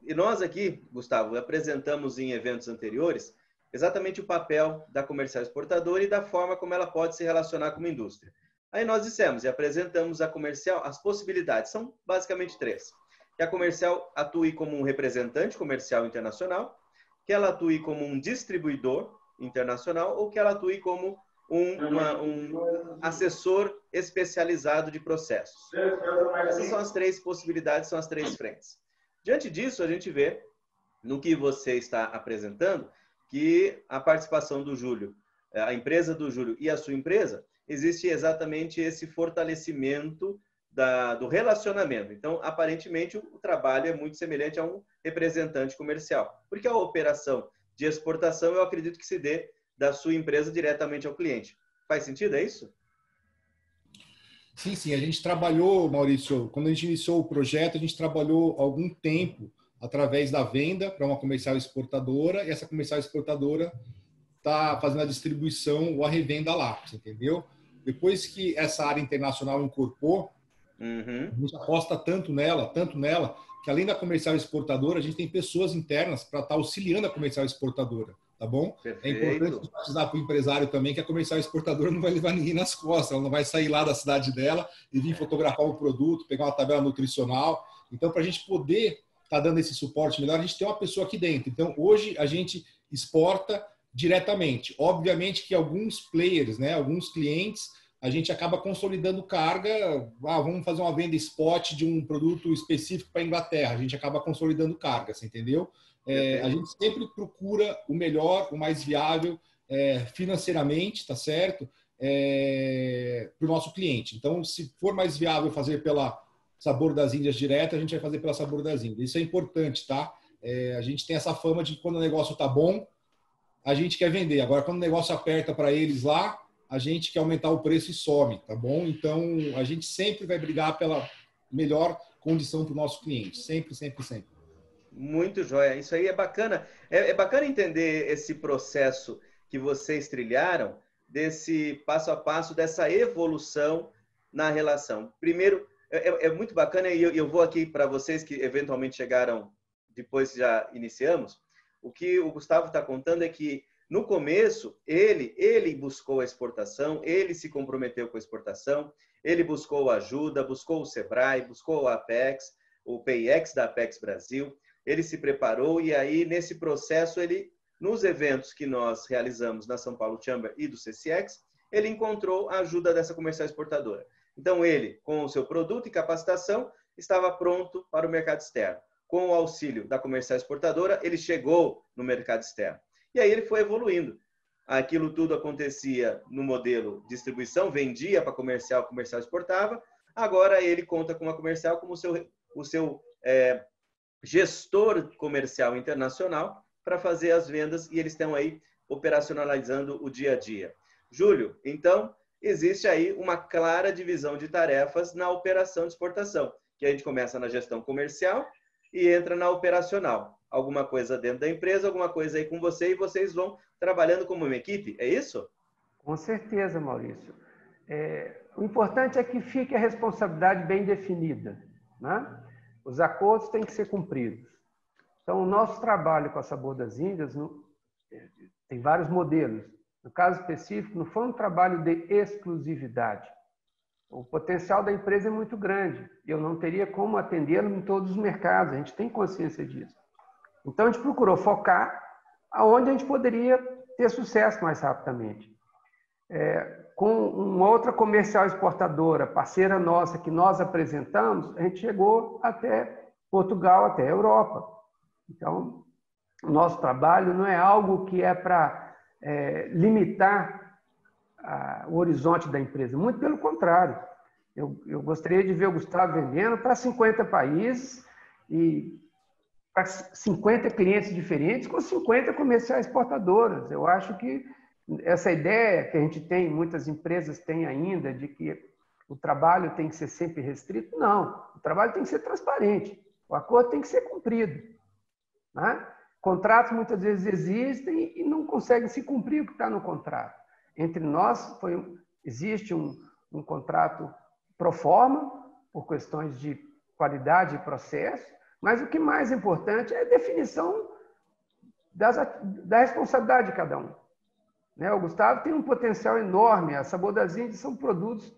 E nós aqui, Gustavo, apresentamos em eventos anteriores exatamente o papel da comercial exportadora e da forma como ela pode se relacionar com a indústria. Aí nós dissemos e apresentamos a comercial, as possibilidades, são basicamente 3. Que a comercial atue como um representante comercial internacional, que ela atue como um distribuidor internacional ou que ela atue como um assessor especializado de processos. Essas são as 3 possibilidades, são as 3 frentes. Diante disso, a gente vê, no que você está apresentando, que a participação do Júlio, a empresa do Júlio e a sua empresa, existe exatamente esse fortalecimento do relacionamento. Então, aparentemente, o trabalho é muito semelhante a um representante comercial, porque a operação de exportação, eu acredito que se dê da sua empresa diretamente ao cliente. Faz sentido, é isso? Sim, sim. A gente trabalhou, Maurício, quando a gente iniciou o projeto, a gente trabalhou algum tempo através da venda para uma comercial exportadora e essa comercial exportadora está fazendo a distribuição ou a revenda lá, você entendeu? Depois que essa área internacional incorporou, a gente aposta tanto nela, que além da comercial exportadora, a gente tem pessoas internas para estar auxiliando a comercial exportadora, tá bom? Perfeito. É importante enfatizar para o empresário também que a comercial exportadora não vai levar ninguém nas costas, ela não vai sair lá da cidade dela e vir fotografar o produto, pegar uma tabela nutricional. Então, para a gente poder estar dando esse suporte melhor, a gente tem uma pessoa aqui dentro. Então, hoje a gente exporta diretamente. Obviamente que alguns players, né, alguns clientes, a gente acaba consolidando carga. Vamos fazer uma venda spot de um produto específico para a Inglaterra. A gente acaba consolidando carga, você entendeu? A gente sempre procura o melhor, o mais viável financeiramente, tá certo? Para o nosso cliente. Então, se for mais viável fazer pela Sabor das Índias direto, a gente vai fazer pela Sabor das Índias. Isso é importante, tá? A gente tem essa fama de que quando o negócio tá bom, a gente quer vender. Agora, quando o negócio aperta para eles lá, a gente quer aumentar o preço e some, tá bom? Então, a gente sempre vai brigar pela melhor condição para o nosso cliente. Sempre, sempre, sempre. Muito joia. Isso aí é bacana. É bacana entender esse processo que vocês trilharam, desse passo a passo, dessa evolução na relação? Primeiro, é muito bacana, e eu vou aqui para vocês que eventualmente chegaram depois que já iniciamos, o que o Gustavo está contando é que, no começo, ele buscou a exportação, ele se comprometeu com a exportação, ele buscou ajuda, buscou o Sebrae, buscou o Apex, o PIEX da Apex Brasil, ele se preparou e aí, nesse processo, nos eventos que nós realizamos na São Paulo Chamber e do CCX, ele encontrou a ajuda dessa comercial exportadora. Então, ele, com o seu produto e capacitação, estava pronto para o mercado externo. Com o auxílio da comercial exportadora, ele chegou no mercado externo. E aí ele foi evoluindo. Aquilo tudo acontecia no modelo distribuição, vendia para comercial, comercial exportava. Agora ele conta com a comercial como o seu gestor comercial internacional para fazer as vendas e eles estão aí operacionalizando o dia a dia. Júlio, então, existe aí uma clara divisão de tarefas na operação de exportação, que a gente começa na gestão comercial e entra na operacional. Alguma coisa dentro da empresa, alguma coisa aí com você, e vocês vão trabalhando como uma equipe, é isso? Com certeza, Maurício. O importante é que fique a responsabilidade bem definida, né? Os acordos têm que ser cumpridos. Então, o nosso trabalho com a Sabor das Índias tem vários modelos. No caso específico, não foi um trabalho de exclusividade. O potencial da empresa é muito grande. Eu não teria como atendê-lo em todos os mercados. A gente tem consciência disso. Então, a gente procurou focar aonde a gente poderia ter sucesso mais rapidamente. Com uma outra comercial exportadora, parceira nossa, que nós apresentamos, a gente chegou até Portugal, até a Europa. Então, o nosso trabalho não é algo que é para limitar o horizonte da empresa. Muito pelo contrário. Eu gostaria de ver o Gustavo vendendo para 50 países e para 50 clientes diferentes com 50 comerciais exportadoras. Eu acho que essa ideia que a gente tem, muitas empresas têm ainda, de que o trabalho tem que ser sempre restrito, não. O trabalho tem que ser transparente. O acordo tem que ser cumprido, né? Contratos muitas vezes existem e não conseguem se cumprir o que está no contrato. Entre nós, existe um contrato pro forma, por questões de qualidade e processo, mas o que mais importante é a definição da responsabilidade de cada um. O Gustavo tem um potencial enorme, a Sabor das Índias são produtos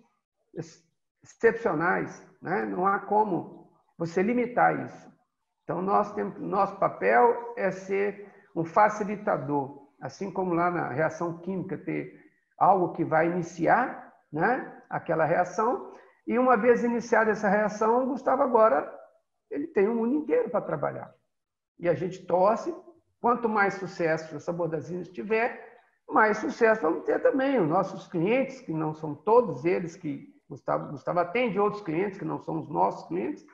excepcionais, né? Não há como você limitar isso. Então, nosso papel é ser um facilitador, assim como lá na reação química, ter algo que vai iniciar, né, aquela reação, e uma vez iniciada essa reação, o Gustavo agora ele tem o mundo inteiro para trabalhar. E a gente torce, quanto mais sucesso a Sabor das Índias tiver, mais sucesso vamos ter também. Os nossos clientes, que não são todos eles que Gustavo atende outros clientes, que não são os nossos clientes,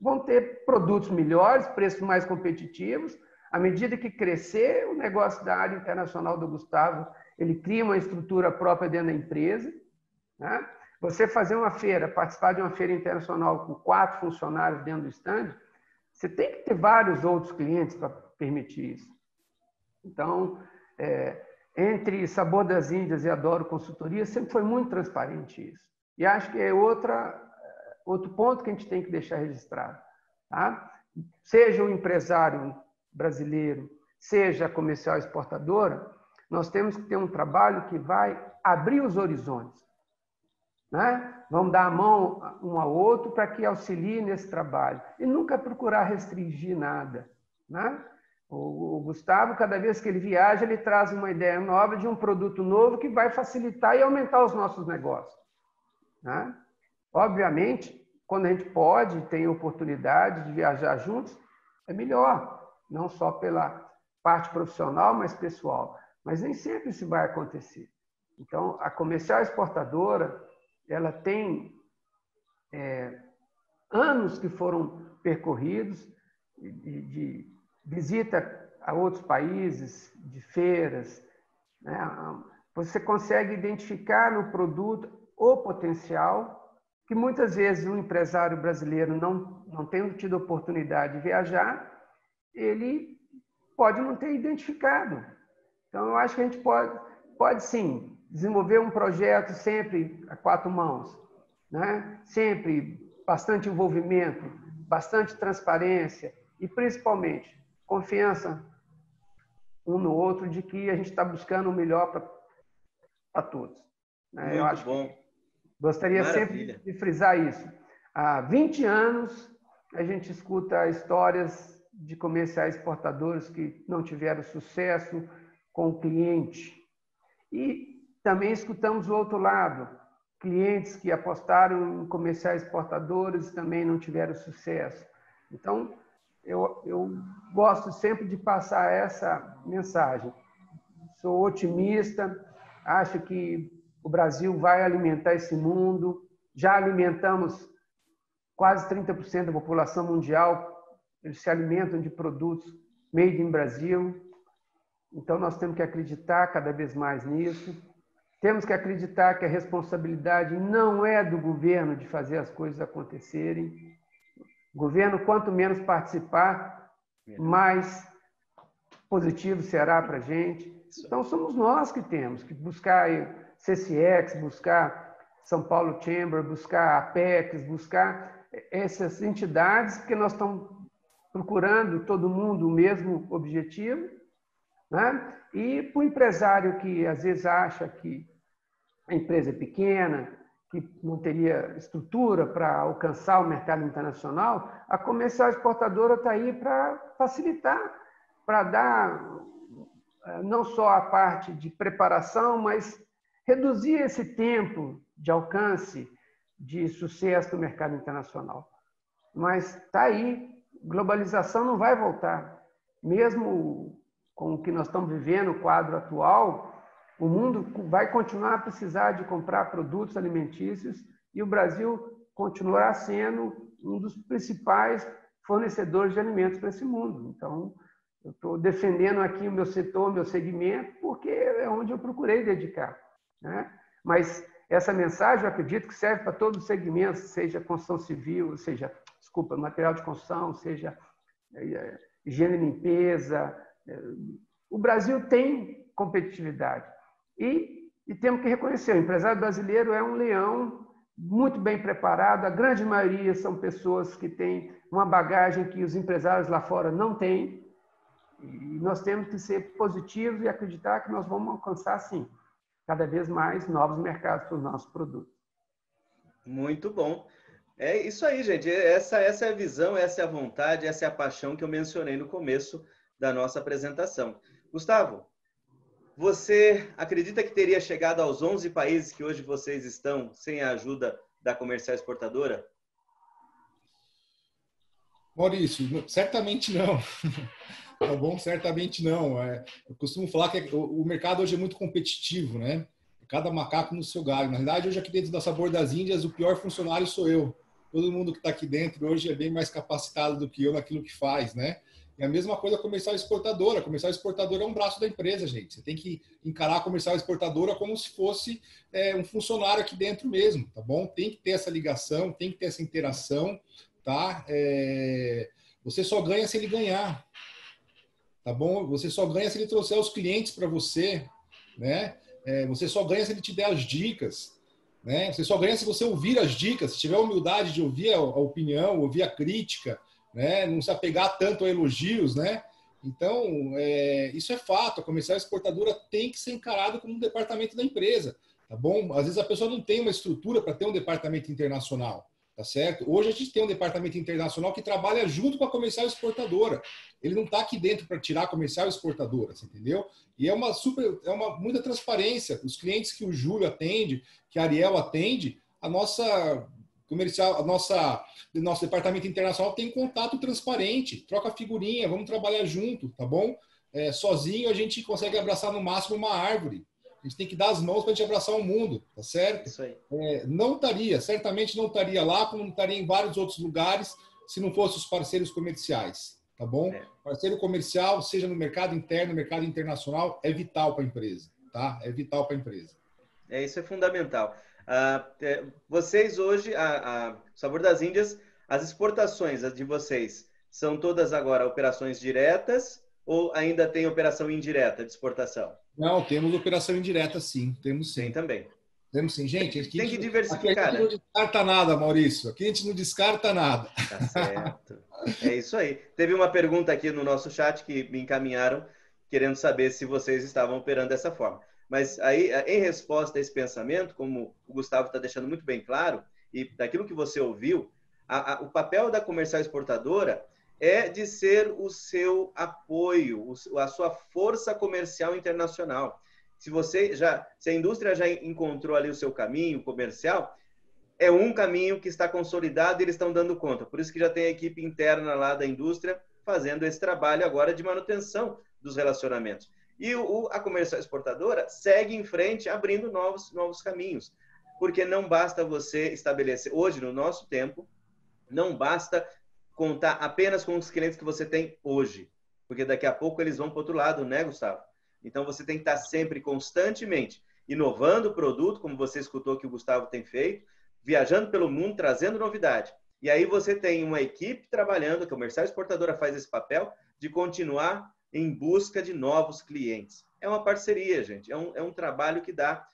vão ter produtos melhores, preços mais competitivos. À medida que crescer o negócio da área internacional do Gustavo, ele cria uma estrutura própria dentro da empresa, né? Você fazer uma feira, participar de uma feira internacional com 4 funcionários dentro do stand, você tem que ter vários outros clientes para permitir isso. Então, entre Sabor das Índias e Adoro Consultoria, sempre foi muito transparente isso. E acho que é outro ponto que a gente tem que deixar registrado. Tá? Seja o empresário brasileiro, seja a comercial exportadora, nós temos que ter um trabalho que vai abrir os horizontes, né? Vamos dar a mão um ao outro para que auxilie nesse trabalho. E nunca procurar restringir nada, né? O Gustavo, cada vez que ele viaja, ele traz uma ideia nova de um produto novo que vai facilitar e aumentar os nossos negócios, né? Obviamente, quando a gente pode, tem oportunidade de viajar juntos, é melhor, não só pela parte profissional, mas pessoal. Mas nem sempre isso vai acontecer. Então, a comercial exportadora, ela tem anos que foram percorridos de visita a outros países, de feiras, né? Você consegue identificar no produto o potencial que muitas vezes um empresário brasileiro não tendo tido oportunidade de viajar, ele pode não ter identificado. Então, eu acho que a gente pode sim, desenvolver um projeto sempre a 4 mãos. né? Sempre bastante envolvimento, bastante transparência e, principalmente, confiança um no outro de que a gente está buscando o melhor para todos. Né? Eu acho bom. Que gostaria Maravilha. sempre de frisar isso. Há 20 anos a gente escuta histórias de comerciais exportadores que não tiveram sucesso com o cliente. E também escutamos o outro lado, clientes que apostaram em comerciais exportadores também não tiveram sucesso. Então, eu gosto sempre de passar essa mensagem. Sou otimista, acho que o Brasil vai alimentar esse mundo, já alimentamos quase 30% da população mundial, eles se alimentam de produtos made in Brasil. Então, nós temos que acreditar cada vez mais nisso. Temos que acreditar que a responsabilidade não é do governo de fazer as coisas acontecerem. O governo, quanto menos participar, mais positivo será para a gente. Então, somos nós que temos que buscar CCX, buscar São Paulo Chamber, buscar Apex, buscar essas entidades, porque nós estamos procurando todo mundo o mesmo objetivo, né? E para o empresário que às vezes acha que a empresa é pequena, que não teria estrutura para alcançar o mercado internacional, a comercial exportadora está aí para facilitar, para dar não só a parte de preparação, mas reduzir esse tempo de alcance de sucesso no mercado internacional. Mas está aí, globalização não vai voltar. Mesmo com o que nós estamos vivendo, o quadro atual, o mundo vai continuar a precisar de comprar produtos alimentícios e o Brasil continuará sendo um dos principais fornecedores de alimentos para esse mundo. Então, eu estou defendendo aqui o meu setor, o meu segmento, porque é onde eu procurei dedicar, né? Mas essa mensagem, eu acredito que serve para todos os segmentos, seja construção civil, seja, material de construção, seja higiene e limpeza. O Brasil tem competitividade. E temos que reconhecer, o empresário brasileiro é um leão muito bem preparado, a grande maioria são pessoas que têm uma bagagem que os empresários lá fora não têm, e nós temos que ser positivos e acreditar que nós vamos alcançar, sim, cada vez mais novos mercados para os nossos produtos. Muito bom. É isso aí, gente. Essa é a visão, essa é a vontade, essa é a paixão que eu mencionei no começo da nossa apresentação. Gustavo, você acredita que teria chegado aos 11 países que hoje vocês estão sem a ajuda da comercial exportadora? Maurício, certamente não. Tá bom? Certamente não. Eu costumo falar que o mercado hoje é muito competitivo, né? Cada macaco no seu galho. Na verdade, hoje aqui dentro da Sabor das Índias, o pior funcionário sou eu. Todo mundo que está aqui dentro hoje é bem mais capacitado do que eu naquilo que faz, né? E a mesma coisa a comercial exportadora. A comercial exportadora é um braço da empresa, gente. Você tem que encarar a comercial exportadora como se fosse um funcionário aqui dentro mesmo, tá bom? Tem que ter essa ligação, tem que ter essa interação, tá? Você só ganha se ele ganhar, tá bom? Você só ganha se ele trouxer os clientes para você, né? Você só ganha se ele te der as dicas, né? Você só ganha se você ouvir as dicas, se tiver a humildade de ouvir a opinião, ouvir a crítica, né? Não se apegar tanto a elogios, né? Então, isso é fato. A comercial exportadora tem que ser encarada como um departamento da empresa, tá bom? Às vezes a pessoa não tem uma estrutura para ter um departamento internacional, tá certo? Hoje a gente tem um departamento internacional que trabalha junto com a comercial exportadora. Ele não está aqui dentro para tirar a comercial exportadora, você entendeu? E é muita transparência. Os clientes que o Júlio atende, que a Ariel atende, nosso departamento internacional tem contato transparente, troca figurinha, vamos trabalhar junto, tá bom? Sozinho a gente consegue abraçar no máximo uma árvore. A gente tem que dar as mãos para a gente abraçar o mundo, tá certo? Isso aí. Certamente não estaria lá, como não estaria em vários outros lugares, se não fossem os parceiros comerciais, tá bom? Parceiro comercial, seja no mercado interno, no mercado internacional, é vital para a empresa, tá? É vital para a empresa. Isso é fundamental. Vocês hoje, a Sabor das Índias, as exportações de vocês são todas agora operações diretas ou ainda tem operação indireta de exportação? Não, temos operação indireta, sim. Temos sim. Tem também. Dizendo assim, gente, aqui tem que diversificar. Aqui a gente não descarta nada, Maurício. Aqui a gente não descarta nada. Tá certo. É isso aí. Teve uma pergunta aqui no nosso chat que me encaminharam, querendo saber se vocês estavam operando dessa forma. Mas aí, em resposta a esse pensamento, como o Gustavo está deixando muito bem claro, e daquilo que você ouviu, o papel da comercial exportadora é de ser o seu apoio, a sua força comercial internacional. Se a indústria já encontrou ali o seu caminho comercial, é um caminho que está consolidado e eles estão dando conta. Por isso que já tem a equipe interna lá da indústria fazendo esse trabalho agora de manutenção dos relacionamentos. E a comercial exportadora segue em frente, abrindo novos caminhos. Porque não basta você estabelecer... Hoje, no nosso tempo, não basta contar apenas com os clientes que você tem hoje. Porque daqui a pouco eles vão para o outro lado, né, Gustavo? Então, você tem que estar sempre, constantemente, inovando o produto, como você escutou que o Gustavo tem feito, viajando pelo mundo, trazendo novidade. E aí você tem uma equipe trabalhando, a comercial exportadora faz esse papel de continuar em busca de novos clientes. É uma parceria, gente. É um trabalho que dá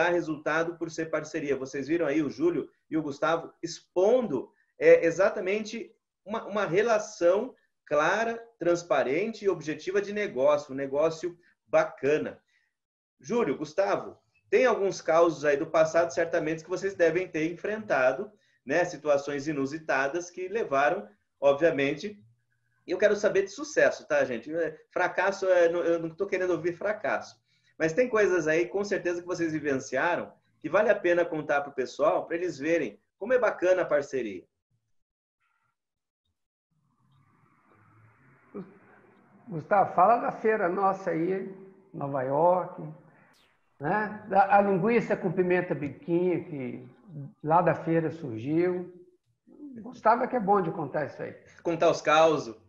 resultado por ser parceria. Vocês viram aí o Júlio e o Gustavo expondo exatamente uma relação clara, transparente e objetiva de negócio, um negócio bacana. Júlio, Gustavo, tem alguns causos aí do passado, certamente, que vocês devem ter enfrentado, né? Situações inusitadas que levaram, obviamente... Eu quero saber de sucesso, tá, gente? Fracasso, eu não estou querendo ouvir fracasso. Mas tem coisas aí, com certeza, que vocês vivenciaram, que vale a pena contar para o pessoal, para eles verem como é bacana a parceria. Gustavo, fala da feira nossa aí, Nova York, né? A linguiça com pimenta biquinho, que lá da feira surgiu. Gustavo é que é bom de contar isso aí. Contar os causos.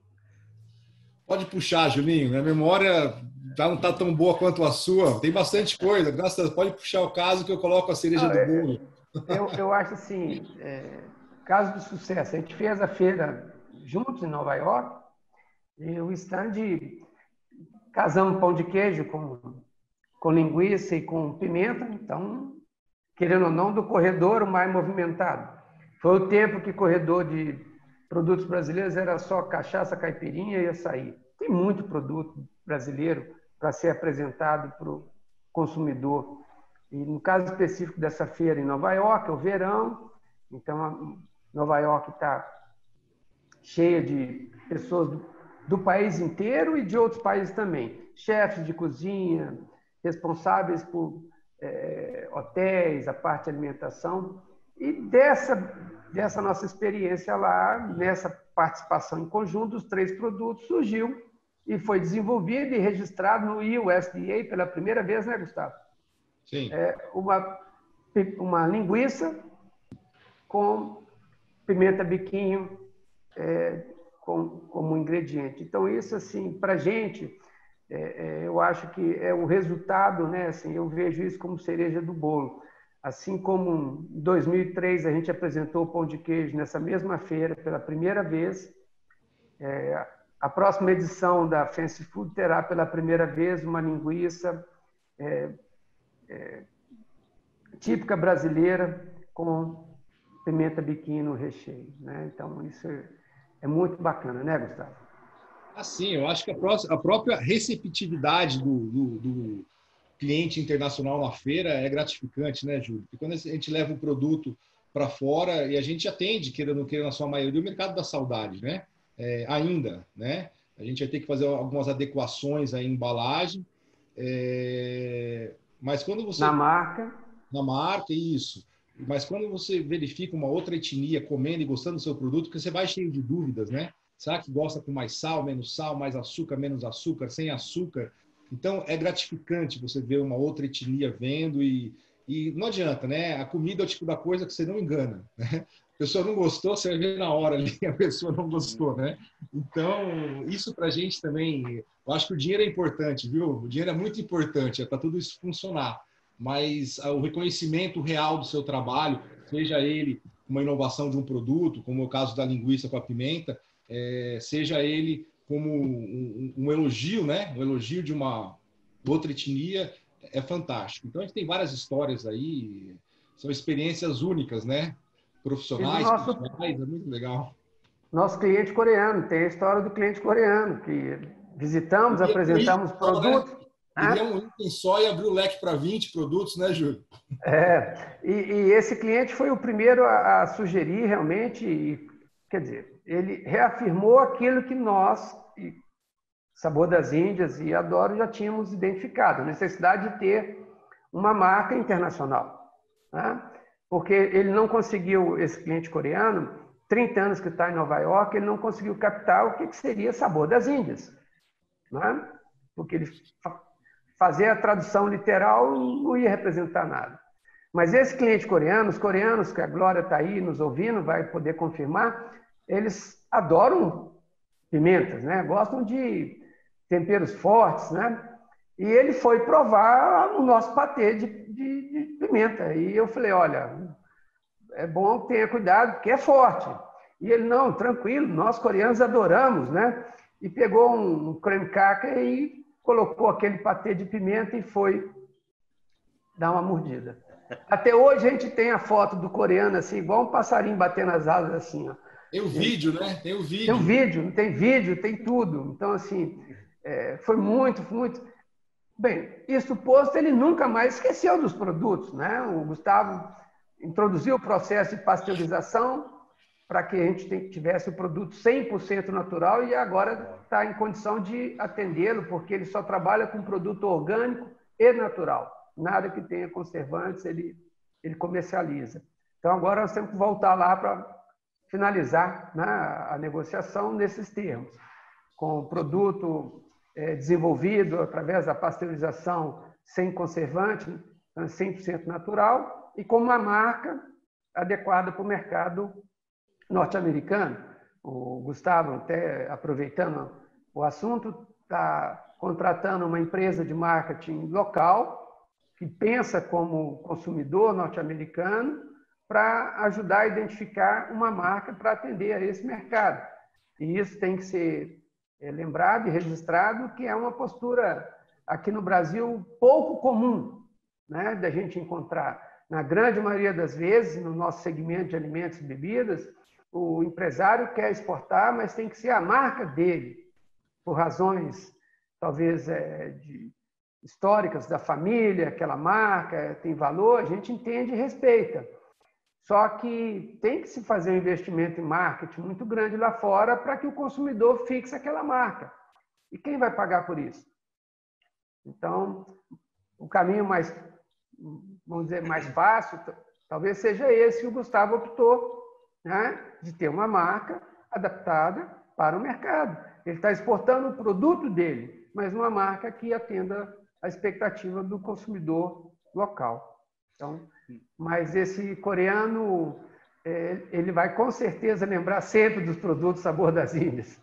Pode puxar, Julinho. Minha memória não está tão boa quanto a sua. Tem bastante coisa. Pode puxar o caso que eu coloco a cereja do bolo. Eu acho assim, caso de sucesso. A gente fez a feira juntos em Nova York e o stand casamos pão de queijo com linguiça e com pimenta. Então, querendo ou não, do corredor o mais movimentado. Foi o tempo que corredor de produtos brasileiros era só cachaça, caipirinha e açaí. Tem muito produto brasileiro para ser apresentado para o consumidor. E no caso específico dessa feira em Nova York, é o verão, então Nova York está cheia de pessoas do país inteiro e de outros países também. Chefes de cozinha, responsáveis por hotéis, a parte de alimentação. E dessa nossa experiência lá, nessa participação em conjunto dos 3 produtos, surgiu e foi desenvolvido e registrado no USDA pela primeira vez, né, Gustavo? Sim. Uma linguiça com pimenta biquinho como ingrediente. Então, isso, assim, para a gente, eu acho que é o resultado, né? Assim, eu vejo isso como cereja do bolo. Assim como em 2003 a gente apresentou o pão de queijo nessa mesma feira pela primeira vez, a próxima edição da Fancy Food terá pela primeira vez uma linguiça típica brasileira com pimenta biquinho no recheio, né? Então isso é muito bacana, né, Gustavo? Assim, eu acho que a própria receptividade do cliente internacional na feira é gratificante, né, Júlio? Porque quando a gente leva o produto para fora e a gente atende, querendo ou não querendo, na sua maioria, o mercado da saudade, né? Ainda, né? A gente vai ter que fazer algumas adequações aí em embalagem, mas quando você... Na marca, isso. Mas quando você verifica uma outra etnia comendo e gostando do seu produto, porque você vai cheio de dúvidas, né? Será que gosta com mais sal, mais açúcar, menos açúcar, sem açúcar? Então, é gratificante você ver uma outra etnia vendo e não adianta, né? A comida é o tipo da coisa que você não engana, né? A pessoa não gostou, você vai ver na hora ali, a pessoa não gostou, né? Então, isso para a gente também... Eu acho que o dinheiro é importante, viu? O dinheiro é muito importante, para tudo isso funcionar. Mas o reconhecimento real do seu trabalho, seja ele uma inovação de um produto, como é o caso da linguiça com a pimenta, seja ele como um elogio, né? Um elogio de uma outra etnia, é fantástico. Então, a gente tem várias histórias aí, são experiências únicas, né? Profissionais, pessoais, é muito legal. Nosso cliente coreano, tem a história do cliente coreano, que visitamos, apresentamos produtos. Né? Queria um item só e abriu o leque para 20 produtos, né, Júlio? E esse cliente foi o primeiro a sugerir realmente, quer dizer, ele reafirmou aquilo que nós, Sabor das Índias e Adoro, já tínhamos identificado, a necessidade de ter uma marca internacional. Né? Porque ele não conseguiu, esse cliente coreano, 30 anos que está em Nova York, ele não conseguiu captar o que seria Sabor das Índias. Né? Porque ele fazer a tradução literal não ia representar nada. Mas esse cliente coreano, os coreanos, que a Glória está aí nos ouvindo, vai poder confirmar, eles adoram pimentas, né? Gostam de temperos fortes, né? E ele foi provar o nosso patê de pimenta. E eu falei, olha, é bom que tenha cuidado, porque é forte. E ele, não, tranquilo, nós coreanos adoramos, né? E pegou um creme cracker e colocou aquele patê de pimenta e foi dar uma mordida. Até hoje a gente tem a foto do coreano assim, igual um passarinho batendo as asas assim, ó. Tem o vídeo, né? Tem o vídeo. Tem vídeo, tem tudo. Então, assim, foi muito. Bem, isso posto, ele nunca mais esqueceu dos produtos, né? O Gustavo introduziu o processo de pasteurização para que a gente tivesse o produto 100% natural e agora está em condição de atendê-lo, porque ele só trabalha com produto orgânico e natural. Nada que tenha conservantes, ele comercializa. Então, agora nós temos que voltar lá para finalizar, né, a negociação nesses termos, com o produto desenvolvido através da pasteurização sem conservante, 100% natural, e com uma marca adequada para o mercado norte-americano. O Gustavo, até aproveitando o assunto, está contratando uma empresa de marketing local que pensa como consumidor norte-americano para ajudar a identificar uma marca para atender a esse mercado. E isso tem que ser lembrado e registrado, que é uma postura aqui no Brasil pouco comum, né, da gente encontrar. Na grande maioria das vezes, no nosso segmento de alimentos e bebidas, o empresário quer exportar, mas tem que ser a marca dele, por razões talvez históricas da família, aquela marca tem valor, a gente entende e respeita. Só que tem que se fazer um investimento em marketing muito grande lá fora para que o consumidor fixe aquela marca. E quem vai pagar por isso? Então, o caminho mais, vamos dizer, mais fácil, talvez seja esse que o Gustavo optou, né? De ter uma marca adaptada para o mercado. Ele está exportando o produto dele, mas uma marca que atenda a expectativa do consumidor local. Então, mas esse coreano, ele vai com certeza lembrar sempre dos produtos Sabor das Índias.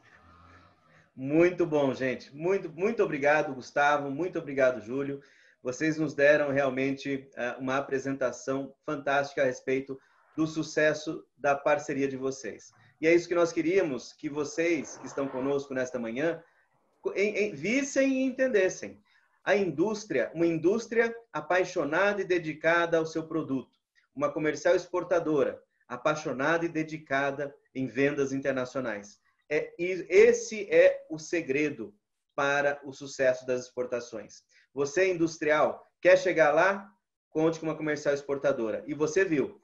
Muito bom, gente. Muito obrigado, Gustavo. Muito obrigado, Júlio. Vocês nos deram realmente uma apresentação fantástica a respeito do sucesso da parceria de vocês. E é isso que nós queríamos que vocês que estão conosco nesta manhã vissem e entendessem. A indústria, uma indústria apaixonada e dedicada ao seu produto. Uma comercial exportadora, apaixonada e dedicada em vendas internacionais. Esse é o segredo para o sucesso das exportações. Você, industrial, quer chegar lá? Conte com uma comercial exportadora. E você viu,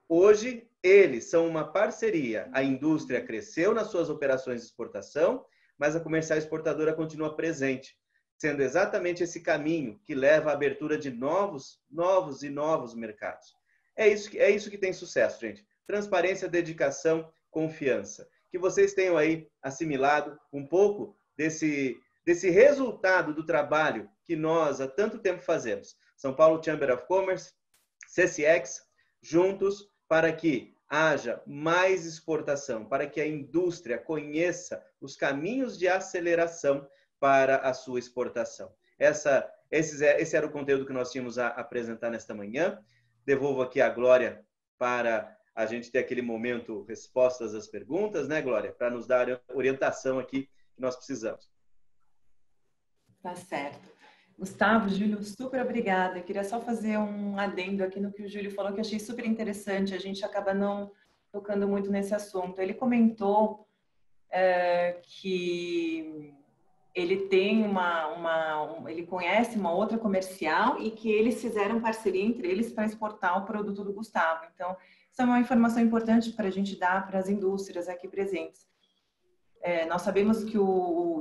hoje eles são uma parceria. A indústria cresceu nas suas operações de exportação, mas a comercial exportadora continua presente, sendo exatamente esse caminho que leva à abertura de novos mercados. É isso que tem sucesso, gente. Transparência, dedicação, confiança. Que vocês tenham aí assimilado um pouco desse resultado do trabalho que nós há tanto tempo fazemos. São Paulo Chamber of Commerce, CCX, juntos para que haja mais exportação, para que a indústria conheça os caminhos de aceleração para a sua exportação. Esse era o conteúdo que nós tínhamos a apresentar nesta manhã. Devolvo aqui a Glória para a gente ter aquele momento respostas às perguntas, né, Glória? Para nos dar a orientação aqui que nós precisamos. Tá certo. Gustavo, Júlio, super obrigada. Eu queria só fazer um adendo aqui no que o Júlio falou, que eu achei super interessante. A gente acaba não tocando muito nesse assunto. Ele comentou que ele tem ele conhece uma outra comercial e que eles fizeram parceria entre eles para exportar o produto do Gustavo. Então, isso é uma informação importante para a gente dar para as indústrias aqui presentes. Nós sabemos que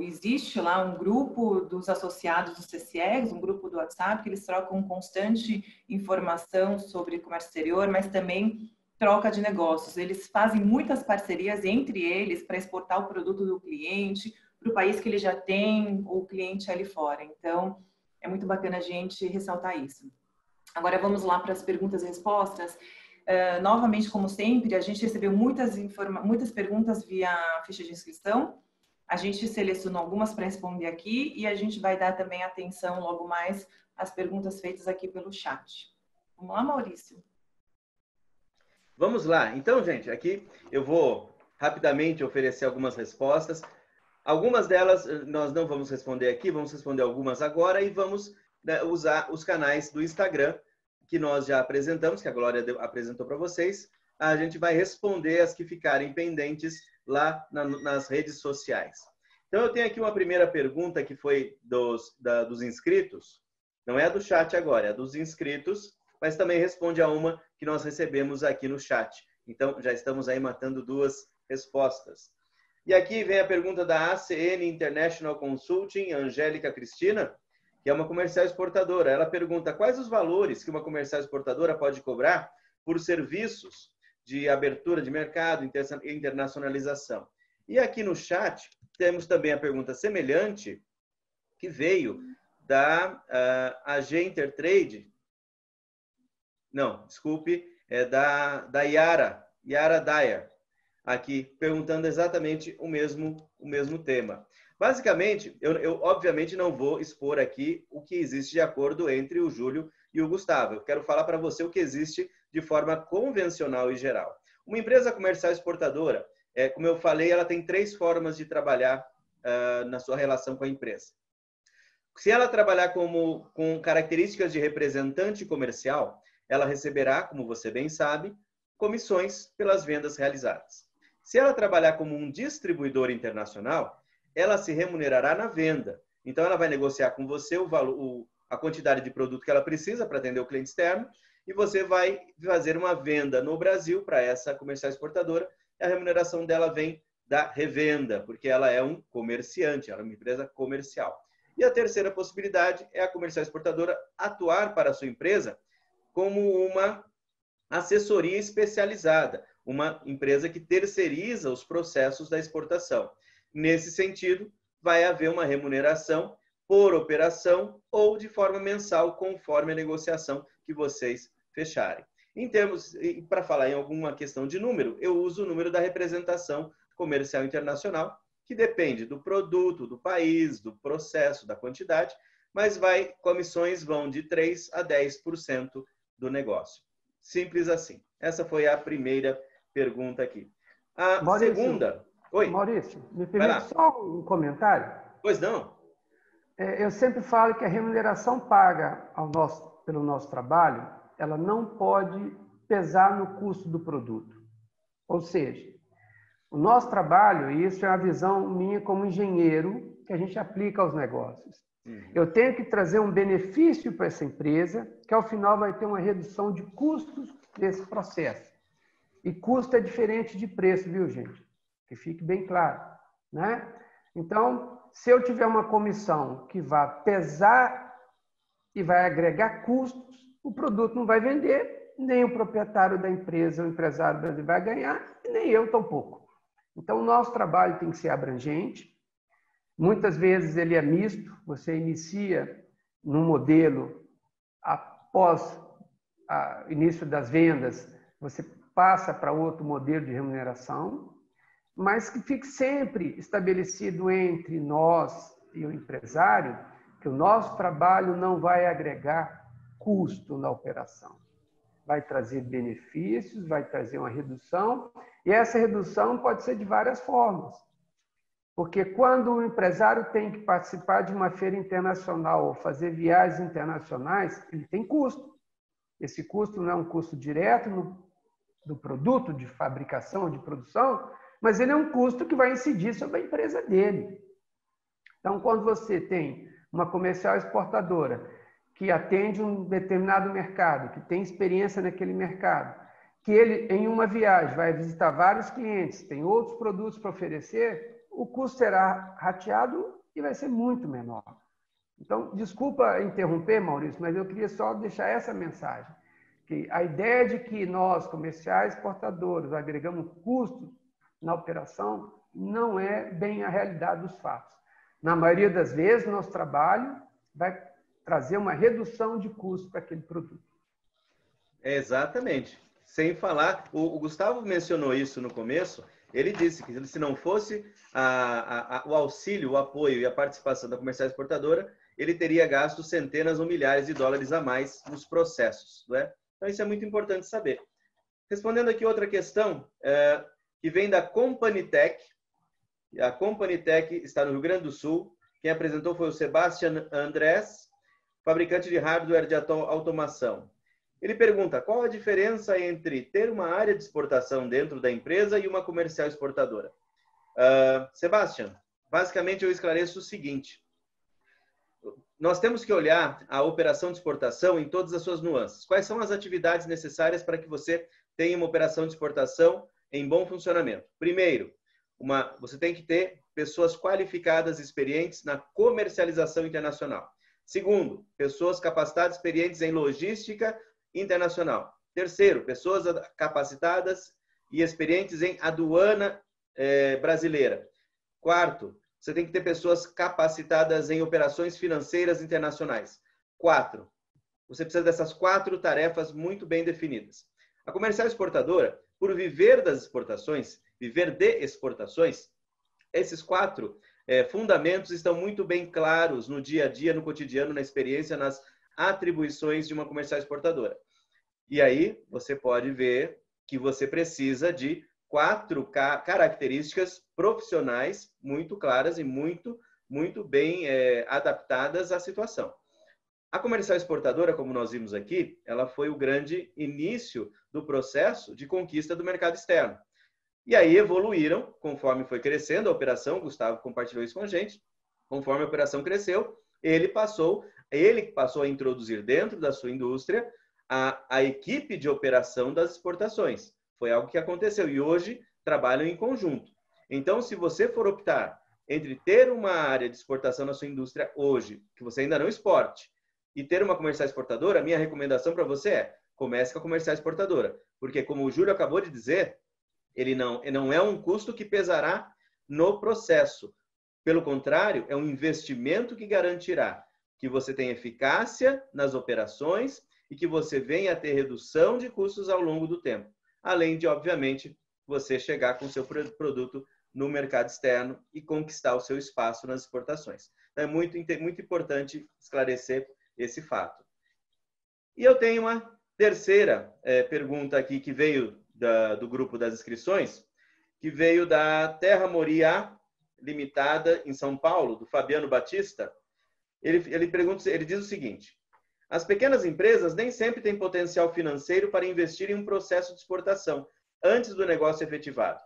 existe lá um grupo dos associados dos CCEGs, um grupo do WhatsApp, que eles trocam constante informação sobre comércio exterior, mas também troca de negócios. Eles fazem muitas parcerias entre eles para exportar o produto do cliente para o país que ele já tem o cliente ali fora. Então, é muito bacana a gente ressaltar isso. Agora, vamos lá para as perguntas e respostas. Novamente, como sempre, a gente recebeu muitas perguntas via ficha de inscrição. A gente selecionou algumas para responder aqui e a gente vai dar também atenção logo mais às perguntas feitas aqui pelo chat. Vamos lá, Maurício? Vamos lá. Então, gente, aqui eu vou rapidamente oferecer algumas respostas. Algumas delas nós não vamos responder aqui, vamos responder algumas agora e vamos, né, usar os canais do Instagram que nós já apresentamos, que a Glória apresentou para vocês. A gente vai responder as que ficarem pendentes lá nas redes sociais. Então, eu tenho aqui uma primeira pergunta que foi dos inscritos. Não é a do chat agora, é a dos inscritos, mas também responde a uma que nós recebemos aqui no chat. Então, já estamos aí matando duas respostas. E aqui vem a pergunta da ACN International Consulting, Angélica Cristina, que é uma comercial exportadora. Ela pergunta quais os valores que uma comercial exportadora pode cobrar por serviços de abertura de mercado, internacionalização. E aqui no chat temos também a pergunta semelhante que veio da AG Intertrade. Não, desculpe, é da Yara Dyer, aqui perguntando exatamente o mesmo tema. Basicamente, eu obviamente não vou expor aqui o que existe de acordo entre o Júlio e o Gustavo. Eu quero falar para você o que existe de forma convencional e geral. Uma empresa comercial exportadora, como eu falei, ela tem 3 formas de trabalhar na sua relação com a empresa. Se ela trabalhar com características de representante comercial, ela receberá, como você bem sabe, comissões pelas vendas realizadas. Se ela trabalhar como um distribuidor internacional, ela se remunerará na venda. Então, ela vai negociar com você a quantidade de produto que ela precisa para atender o cliente externo e você vai fazer uma venda no Brasil para essa comercial exportadora. A remuneração dela vem da revenda, porque ela é um comerciante, ela é uma empresa comercial. E a terceira possibilidade é a comercial exportadora atuar para a sua empresa como uma assessoria especializada, uma empresa que terceiriza os processos da exportação. Nesse sentido, vai haver uma remuneração por operação ou de forma mensal, conforme a negociação que vocês fecharem. Em termos, para falar em alguma questão de número, eu uso o número da representação comercial internacional, que depende do produto, do país, do processo, da quantidade, mas comissões vão de 3% a 10% do negócio. Simples assim. Essa foi a primeira pergunta aqui. A Maurício, segunda... Oi. Maurício, me permite só um comentário? Pois não. Eu sempre falo que a remuneração paga pelo nosso trabalho, ela não pode pesar no custo do produto. Ou seja, o nosso trabalho, e isso é uma visão minha como engenheiro, que a gente aplica aos negócios. Eu tenho que trazer um benefício para essa empresa, que ao final vai ter uma redução de custos desse processo. E custo é diferente de preço, viu, gente? Que fique bem claro, né? Então, se eu tiver uma comissão que vai pesar e vai agregar custos, o produto não vai vender, nem o proprietário da empresa, o empresário brasileiro vai ganhar, e nem eu tampouco. Então, o nosso trabalho tem que ser abrangente. Muitas vezes ele é misto, você inicia num modelo, após o início das vendas, você passa para outro modelo de remuneração, mas que fique sempre estabelecido entre nós e o empresário que o nosso trabalho não vai agregar custo na operação. Vai trazer benefícios, vai trazer uma redução, e essa redução pode ser de várias formas. Porque quando o empresário tem que participar de uma feira internacional ou fazer viagens internacionais, ele tem custo. Esse custo não é um custo direto do produto de fabricação, de produção, mas ele é um custo que vai incidir sobre a empresa dele. Então, quando você tem uma comercial exportadora que atende um determinado mercado, que tem experiência naquele mercado, que ele, em uma viagem, vai visitar vários clientes, tem outros produtos para oferecer, o custo será rateado e vai ser muito menor. Então, desculpa interromper, Maurício, mas eu queria só deixar essa mensagem, que a ideia de que nós, comerciais exportadores, agregamos custos na operação, não é bem a realidade dos fatos. Na maioria das vezes, nosso trabalho vai trazer uma redução de custo para aquele produto. Exatamente. Sem falar, o Gustavo mencionou isso no começo, ele disse que se não fosse o auxílio, o apoio e a participação da comercial exportadora, ele teria gasto centenas ou milhares de dólares a mais nos processos. Não é? Então, isso é muito importante saber. Respondendo aqui outra questão, que vem da Companitech. A Companitech está no Rio Grande do Sul. Quem apresentou foi o Sebastian Andrés, fabricante de hardware de automação. Ele pergunta, qual a diferença entre ter uma área de exportação dentro da empresa e uma comercial exportadora? Sebastian, basicamente eu esclareço o seguinte. Nós temos que olhar a operação de exportação em todas as suas nuances. Quais são as atividades necessárias para que você tenha uma operação de exportação em bom funcionamento? Primeiro, você tem que ter pessoas qualificadas e experientes na comercialização internacional. Segundo, pessoas capacitadas e experientes em logística internacional. Terceiro, pessoas capacitadas e experientes em aduana brasileira. Quarto, você tem que ter pessoas capacitadas em operações financeiras internacionais. 4. Você precisa dessas 4 tarefas muito bem definidas. A comercial exportadora, por viver das exportações, viver de exportações, esses 4 fundamentos estão muito bem claros no dia a dia, no cotidiano, na experiência, nas atribuições de uma comercial exportadora. E aí você pode ver que você precisa de 4 características profissionais muito claras e muito bem adaptadas à situação. A comercial exportadora, como nós vimos aqui, ela foi o grande início do processo de conquista do mercado externo. E aí evoluíram, conforme foi crescendo a operação, o Gustavo compartilhou isso com a gente, conforme a operação cresceu, ele passou a introduzir dentro da sua indústria a equipe de operação das exportações. Foi algo que aconteceu e hoje trabalham em conjunto. Então, se você for optar entre ter uma área de exportação na sua indústria hoje, que você ainda não exporte, e ter uma comercial exportadora, a minha recomendação para você é comece com a comercial exportadora. Porque, como o Júlio acabou de dizer, ele não é um custo que pesará no processo. Pelo contrário, é um investimento que garantirá que você tenha eficácia nas operações e que você venha a ter redução de custos ao longo do tempo. Além de, obviamente, você chegar com o seu produto no mercado externo e conquistar o seu espaço nas exportações. Então, é muito importante esclarecer esse fato. E eu tenho uma terceira pergunta aqui que veio do grupo das inscrições, que veio da Terra Moria Limitada em São Paulo, do Fabiano Batista. Ele diz o seguinte: as pequenas empresas nem sempre têm potencial financeiro para investir em um processo de exportação antes do negócio efetivado.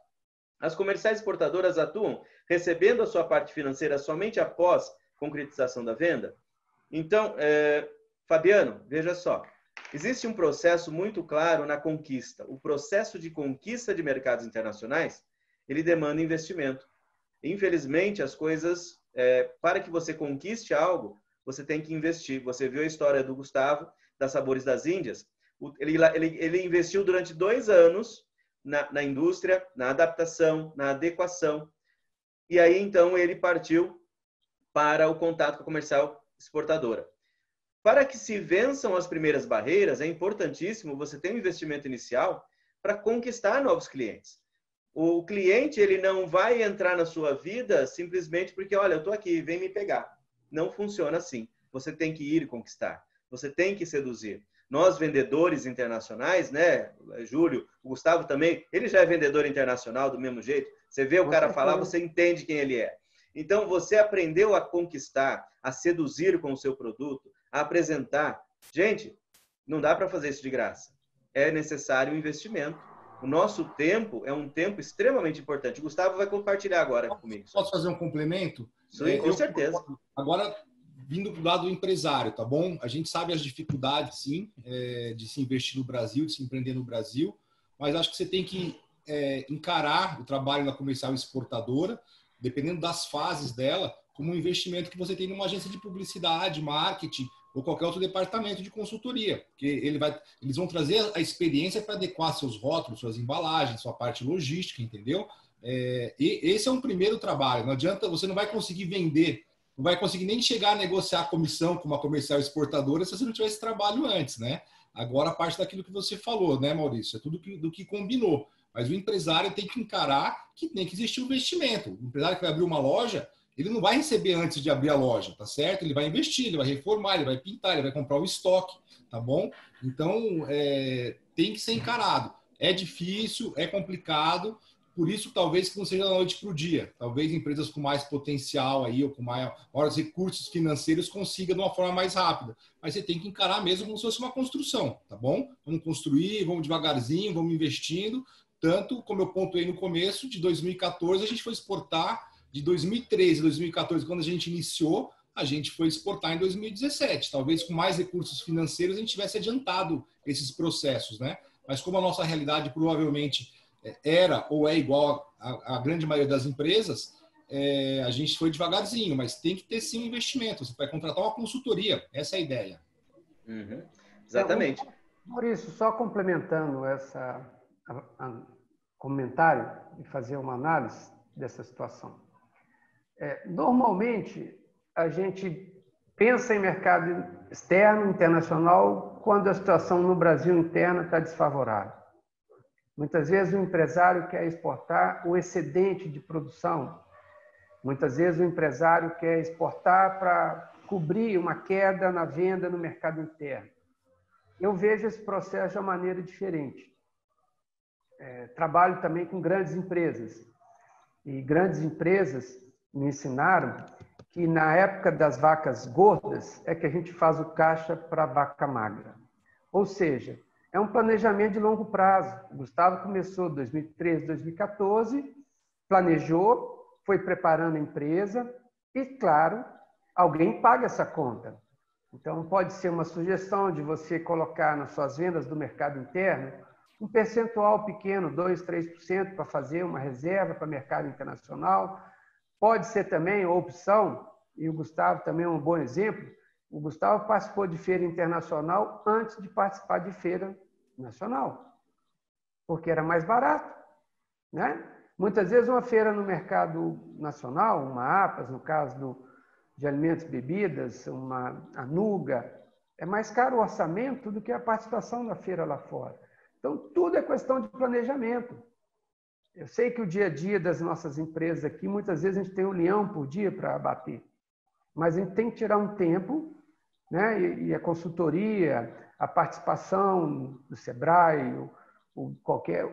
As comerciais exportadoras atuam recebendo a sua parte financeira somente após concretização da venda? Então, Fabiano, veja só. Existe um processo muito claro na conquista. O processo de conquista de mercados internacionais, ele demanda investimento. Infelizmente, as coisas, para que você conquiste algo, você tem que investir. Você viu a história do Gustavo, das Sabores das Índias. Ele investiu durante 2 anos na indústria, na adaptação, na adequação. E aí, então, ele partiu para o contato com a comercial exportadora. Para que se vençam as primeiras barreiras, é importantíssimo você ter um investimento inicial para conquistar novos clientes. O cliente, ele não vai entrar na sua vida simplesmente porque, olha, eu estou aqui, vem me pegar. Não funciona assim. Você tem que ir conquistar. Você tem que seduzir. Nós, vendedores internacionais, né, Júlio, o Gustavo também, ele já é vendedor internacional do mesmo jeito. Você vê o cara falar, você entende quem ele é. Então, você aprendeu a conquistar, a seduzir com o seu produto, a apresentar. Gente, não dá para fazer isso de graça. É necessário um investimento. O nosso tempo é um tempo extremamente importante. O Gustavo vai compartilhar agora comigo. Posso fazer um complemento? Sim, com certeza. Agora, vindo do lado do empresário, tá bom? A gente sabe as dificuldades, sim, de se investir no Brasil, de se empreender no Brasil, mas acho que você tem que encarar o trabalho na comercial exportadora, dependendo das fases dela, como um investimento que você tem numa agência de publicidade, marketing ou qualquer outro departamento de consultoria, porque eles vão trazer a experiência para adequar seus rótulos, suas embalagens, sua parte logística, entendeu? E esse é um primeiro trabalho. Não adianta, você não vai conseguir vender, não vai conseguir nem chegar a negociar a comissão com uma comercial exportadora se você não tiver esse trabalho antes, né? Agora, a parte daquilo que você falou, né, Maurício? É tudo do que combinou. Mas o empresário tem que encarar que tem que existir um investimento. O empresário que vai abrir uma loja, ele não vai receber antes de abrir a loja, tá certo? Ele vai investir, ele vai reformar, ele vai pintar, ele vai comprar o estoque, tá bom? Então, tem que ser encarado. É difícil, é complicado, por isso talvez que não seja da noite para o dia. Talvez empresas com mais potencial aí, ou com maiores recursos financeiros consigam de uma forma mais rápida. Mas você tem que encarar mesmo como se fosse uma construção, tá bom? Vamos construir, vamos devagarzinho, vamos investindo. Tanto, como eu pontuei no começo, de 2014 a gente foi exportar, de 2013 a 2014, quando a gente iniciou, a gente foi exportar em 2017. Talvez com mais recursos financeiros a gente tivesse adiantado esses processos, né? Mas como a nossa realidade provavelmente era ou é igual à grande maioria das empresas, a gente foi devagarzinho, mas tem que ter sim um investimento. Você vai contratar uma consultoria, essa é a ideia. Uhum. Exatamente. Maurício, só complementando comentário e fazer uma análise dessa situação. Normalmente, a gente pensa em mercado externo, internacional, quando a situação no Brasil interna está desfavorável. Muitas vezes o empresário quer exportar o excedente de produção. Muitas vezes o empresário quer exportar para cobrir uma queda na venda no mercado interno. Eu vejo esse processo de uma maneira diferente. Trabalho também com grandes empresas. E grandes empresas me ensinaram que na época das vacas gordas é que a gente faz o caixa para a vaca magra. Ou seja, é um planejamento de longo prazo. O Gustavo começou em 2013, 2014, planejou, foi preparando a empresa e, claro, alguém paga essa conta. Então, pode ser uma sugestão de você colocar nas suas vendas do mercado interno um percentual pequeno, 2%, 3%, para fazer uma reserva para o mercado internacional. Pode ser também a opção, e o Gustavo também é um bom exemplo, o Gustavo participou de feira internacional antes de participar de feira nacional, porque era mais barato, né? Muitas vezes uma feira no mercado nacional, uma APAS, no caso de alimentos e bebidas, uma Anuga, é mais caro o orçamento do que a participação na feira lá fora. Então, tudo é questão de planejamento. Eu sei que o dia a dia das nossas empresas aqui, muitas vezes a gente tem 1 leão por dia para abater, mas a gente tem que tirar um tempo, né? E a consultoria, a participação do Sebrae, ou qualquer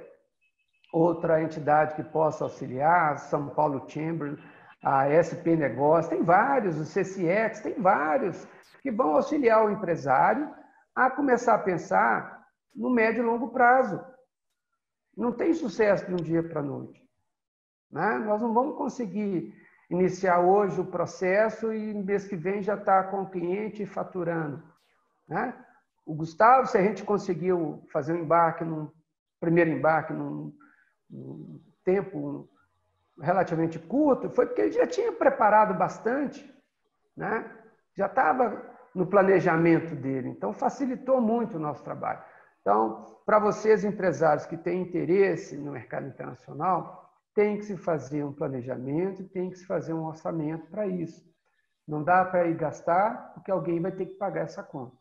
outra entidade que possa auxiliar, São Paulo Chamber, a SP Negócio, tem vários, o CCX, tem vários que vão auxiliar o empresário a começar a pensar no médio e longo prazo. Não tem sucesso de um dia para a noite, né? Nós não vamos conseguir iniciar hoje o processo e no mês que vem já está com o cliente faturando, né? O Gustavo, se a gente conseguiu fazer um primeiro embarque num tempo relativamente curto, foi porque ele já tinha preparado bastante, né? Já estava no planejamento dele, então facilitou muito o nosso trabalho. Então, para vocês, empresários que têm interesse no mercado internacional, tem que se fazer um planejamento, tem que se fazer um orçamento para isso. Não dá para ir gastar, porque alguém vai ter que pagar essa conta,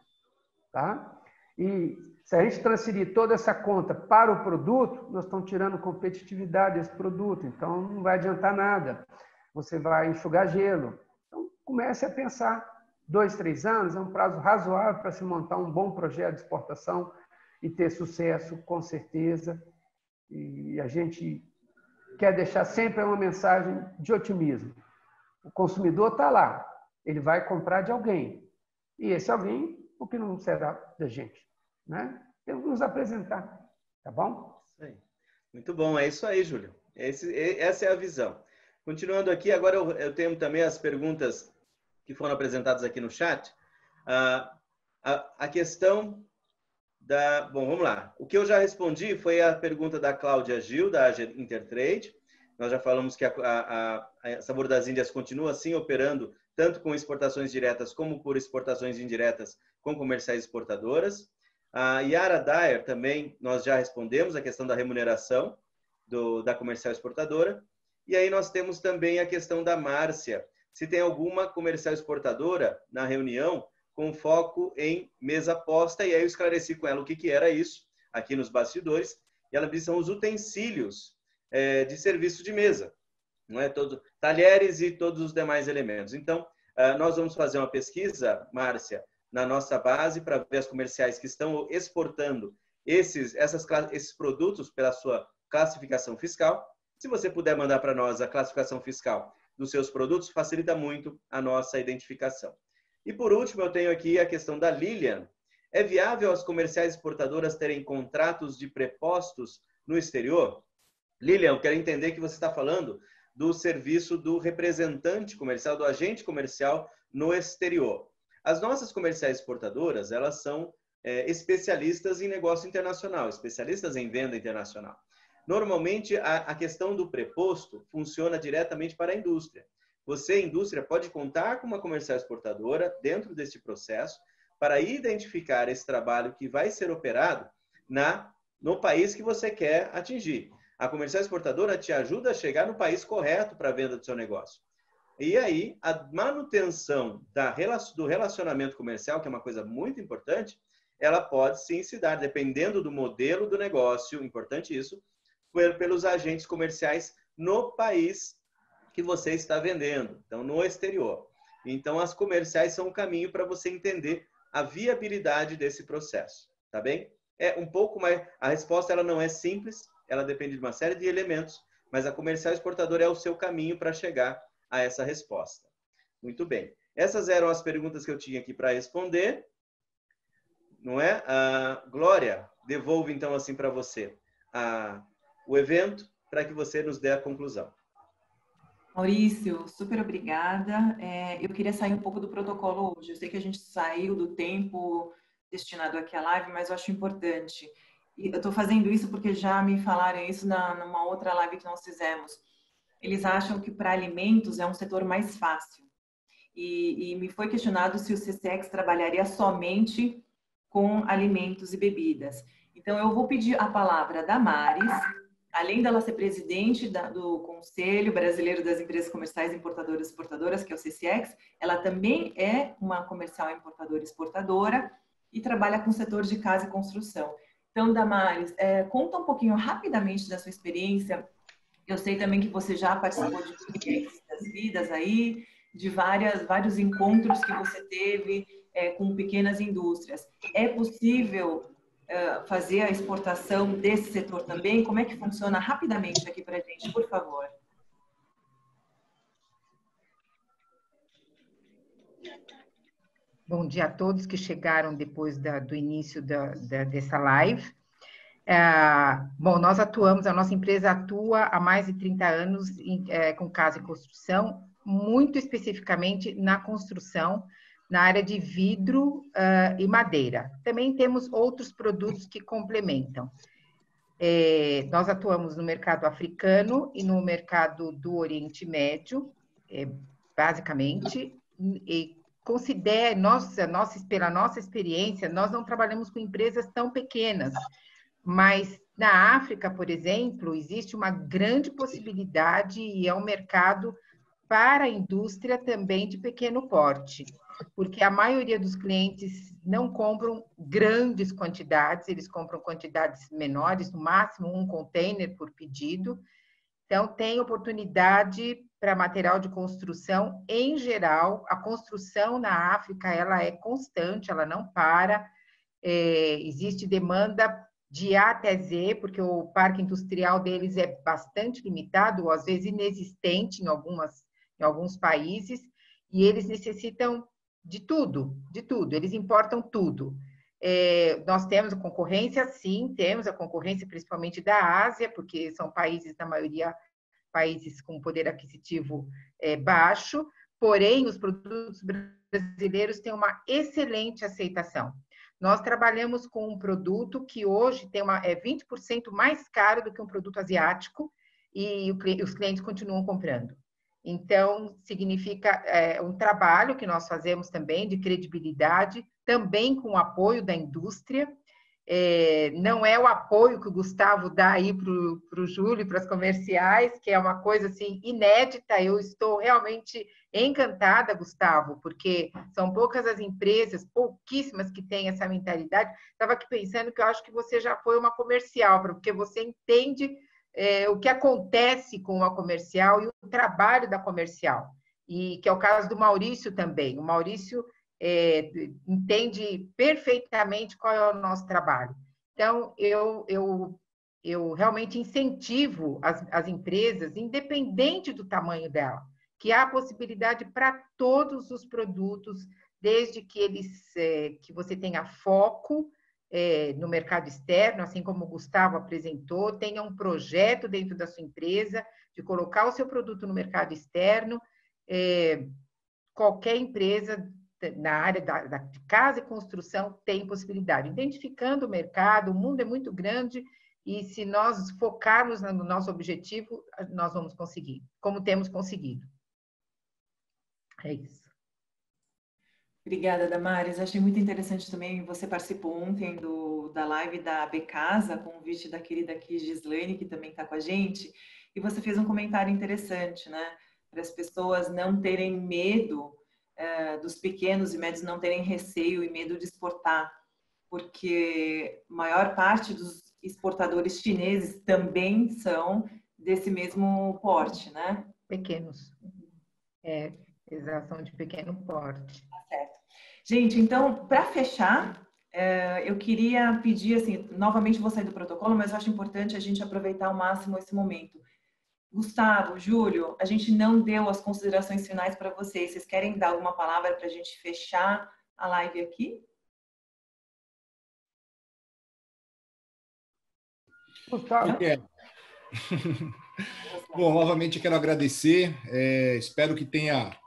tá? E se a gente transferir toda essa conta para o produto, nós estamos tirando competitividade desse produto, então não vai adiantar nada. Você vai enxugar gelo. Então, comece a pensar. 2, 3 anos é um prazo razoável para se montar um bom projeto de exportação e ter sucesso, com certeza. E a gente quer deixar sempre uma mensagem de otimismo. O consumidor está lá, ele vai comprar de alguém. E esse alguém, o que não será da gente, né? Temos que nos apresentar, tá bom? Isso aí. Muito bom, é isso aí, Júlio. Essa é a visão. Continuando aqui, agora eu tenho também as perguntas que foram apresentadas aqui no chat. A questão da... Bom, vamos lá. O que eu já respondi foi a pergunta da Cláudia Gil, da Intertrade. Nós já falamos que a Sabor das Índias continua assim operando tanto com exportações diretas como por exportações indiretas com comerciais exportadoras. A Yara Dyer também, nós já respondemos a questão da remuneração da comercial exportadora. E aí nós temos também a questão da Márcia, se tem alguma comercial exportadora na reunião com foco em mesa posta, e aí eu esclareci com ela o que era isso, aqui nos bastidores, e ela disse que são os utensílios de serviço de mesa, não é? Talheres e todos os demais elementos. Então, nós vamos fazer uma pesquisa, Márcia, na nossa base, para ver as comerciais que estão exportando esses produtos pela sua classificação fiscal. Se você puder mandar para nós a classificação fiscal dos seus produtos, facilita muito a nossa identificação. E por último, eu tenho aqui a questão da Lilian. É viável as comerciais exportadoras terem contratos de prepostos no exterior? Lilian, eu quero entender que você está falando do serviço do representante comercial, do agente comercial no exterior. As nossas comerciais exportadoras, elas são especialistas em negócio internacional, especialistas em venda internacional. Normalmente, a questão do preposto funciona diretamente para a indústria. Você, indústria, pode contar com uma comercial exportadora dentro deste processo para identificar esse trabalho que vai ser operado no país que você quer atingir. A comercial exportadora te ajuda a chegar no país correto para a venda do seu negócio. E aí, a manutenção do relacionamento comercial, que é uma coisa muito importante, ela pode sim se dar, dependendo do modelo do negócio, importante isso, pelos agentes comerciais no país que você está vendendo, então no exterior. Então, as comerciais são um caminho para você entender a viabilidade desse processo, tá bem? É um pouco mais... A resposta ela não é simples, ela depende de uma série de elementos, mas a comercial exportadora é o seu caminho para chegar a essa resposta. Muito bem. Essas eram as perguntas que eu tinha aqui para responder. Não é? Glória, devolvo então assim para você o evento para que você nos dê a conclusão. Maurício, super obrigada. Eu queria sair um pouco do protocolo hoje. Eu sei que a gente saiu do tempo destinado aqui à live, mas eu acho importante. E eu estou fazendo isso porque já me falaram isso numa outra live que nós fizemos. Eles acham que para alimentos é um setor mais fácil. E me foi questionado se o CCX trabalharia somente com alimentos e bebidas. Então, eu vou pedir a palavra da Maris. Além dela ser presidente do Conselho Brasileiro das Empresas Comerciais Importadoras e Exportadoras, que é o CCX, ela também é uma comercial importadora e exportadora e trabalha com o setor de casa e construção. Então, Damares, conta um pouquinho rapidamente da sua experiência. Eu sei também que você já participou de Conexões das Vidas aí, de vários encontros que você teve com pequenas indústrias. É possível fazer a exportação desse setor também? Como é que funciona rapidamente aqui para a gente, por favor? Bom dia a todos que chegaram depois do início dessa live. Bom, a nossa empresa atua há mais de 30 anos com casa e construção, muito especificamente na construção, na área de vidro e madeira. Também temos outros produtos que complementam. Nós atuamos no mercado africano e no mercado do Oriente Médio, basicamente, e pela nossa experiência, nós não trabalhamos com empresas tão pequenas, mas na África, por exemplo, existe uma grande possibilidade e é um mercado para a indústria também de pequeno porte, porque a maioria dos clientes não compram grandes quantidades, eles compram quantidades menores, no máximo um container por pedido. Então, tem oportunidade para material de construção em geral. A construção na África, ela é constante, ela não para. Existe demanda de A até Z, porque o parque industrial deles é bastante limitado, ou às vezes inexistente em em alguns países, e eles necessitam de tudo, eles importam tudo. Nós temos a concorrência, sim, temos a concorrência principalmente da Ásia, porque são países, na maioria, países com poder aquisitivo baixo, porém, os produtos brasileiros têm uma excelente aceitação. Nós trabalhamos com um produto que hoje é 20% mais caro do que um produto asiático e os clientes continuam comprando. Então, significa um trabalho que nós fazemos também de credibilidade, também com o apoio da indústria. Não é o apoio que o Gustavo dá aí para o Júlio e para as comerciais, que é uma coisa assim inédita. Eu estou realmente encantada, Gustavo, porque são poucas as empresas, pouquíssimas que têm essa mentalidade. Estava aqui pensando que eu acho que você já foi uma comercial, porque você entende o que acontece com a comercial e o trabalho da comercial, e que é o caso do Maurício também. O Maurício entende perfeitamente qual é o nosso trabalho. Então, eu realmente incentivo as empresas, independente do tamanho dela, que há possibilidade para todos os produtos, desde que você tenha foco no mercado externo, assim como o Gustavo apresentou, tenha um projeto dentro da sua empresa de colocar o seu produto no mercado externo. Qualquer empresa na área da casa e construção tem possibilidade. Identificando o mercado, o mundo é muito grande e se nós focarmos no nosso objetivo, nós vamos conseguir, como temos conseguido. É isso. Obrigada, Damares. Achei muito interessante também, você participou ontem da live da AB Casa, convite da querida aqui Gislaine, que também está com a gente, e você fez um comentário interessante, né? Para as pessoas não terem medo, dos pequenos e médios não terem receio e medo de exportar, porque a maior parte dos exportadores chineses também são desse mesmo porte, né? Pequenos. Exação de pequeno porte. Certo. Gente, então, para fechar, eu queria pedir, assim, novamente vou sair do protocolo, mas eu acho importante a gente aproveitar ao máximo esse momento. Gustavo, Júlio, a gente não deu as considerações finais para vocês. Vocês querem dar alguma palavra para a gente fechar a live aqui? Gustavo. Eu quero. Bom, novamente eu quero agradecer. Espero que tenha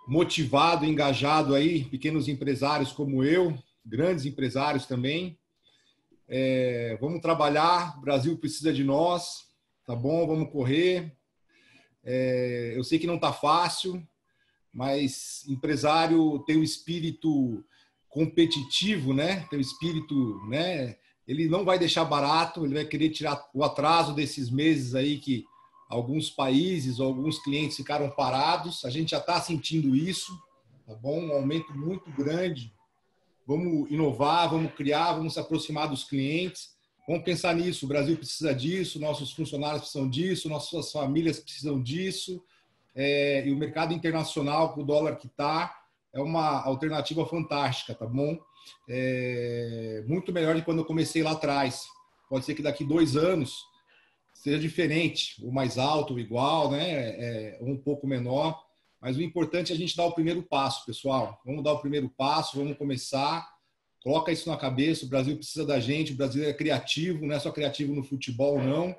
motivado, engajado aí pequenos empresários como eu, grandes empresários também. Vamos trabalhar, o Brasil precisa de nós, tá bom? Vamos correr. Eu sei que não está fácil, mas empresário tem um espírito competitivo, né? Tem um espírito, né? Ele não vai deixar barato, ele vai querer tirar o atraso desses meses aí que alguns países, alguns clientes ficaram parados. A gente já está sentindo isso, tá bom? Um aumento muito grande. Vamos inovar, vamos criar, vamos se aproximar dos clientes. Vamos pensar nisso. O Brasil precisa disso, nossos funcionários precisam disso, nossas famílias precisam disso. E o mercado internacional, com o dólar que está, é uma alternativa fantástica, tá bom? Muito melhor de quando eu comecei lá atrás. Pode ser que daqui 2 anos seja diferente, ou mais alto, ou igual, né? Ou um pouco menor. Mas o importante é a gente dar o primeiro passo, pessoal. Vamos dar o primeiro passo, vamos começar. Coloca isso na cabeça, o Brasil precisa da gente, o Brasil é criativo, não é só criativo no futebol, não.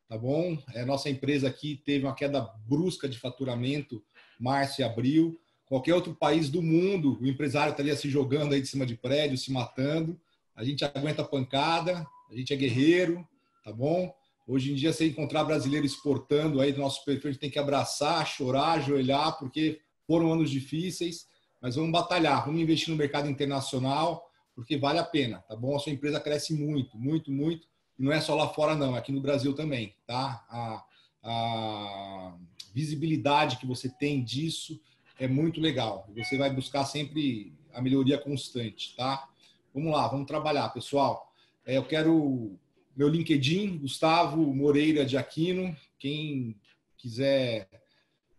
Tá bom? Nossa empresa aqui teve uma queda brusca de faturamento março e abril. Qualquer outro país do mundo, o empresário estaria se jogando aí de cima de prédio, se matando. A gente aguenta pancada, a gente é guerreiro, tá bom? Hoje em dia, se encontrar brasileiro exportando aí do nosso perfil, a gente tem que abraçar, chorar, ajoelhar, porque foram anos difíceis, mas vamos batalhar, vamos investir no mercado internacional, porque vale a pena, tá bom? A sua empresa cresce muito, muito, muito, e não é só lá fora não, é aqui no Brasil também, tá? A visibilidade que você tem disso é muito legal, você vai buscar sempre a melhoria constante, tá? Vamos lá, vamos trabalhar, pessoal. Eu quero meu LinkedIn, Gustavo Moreira de Aquino. Quem quiser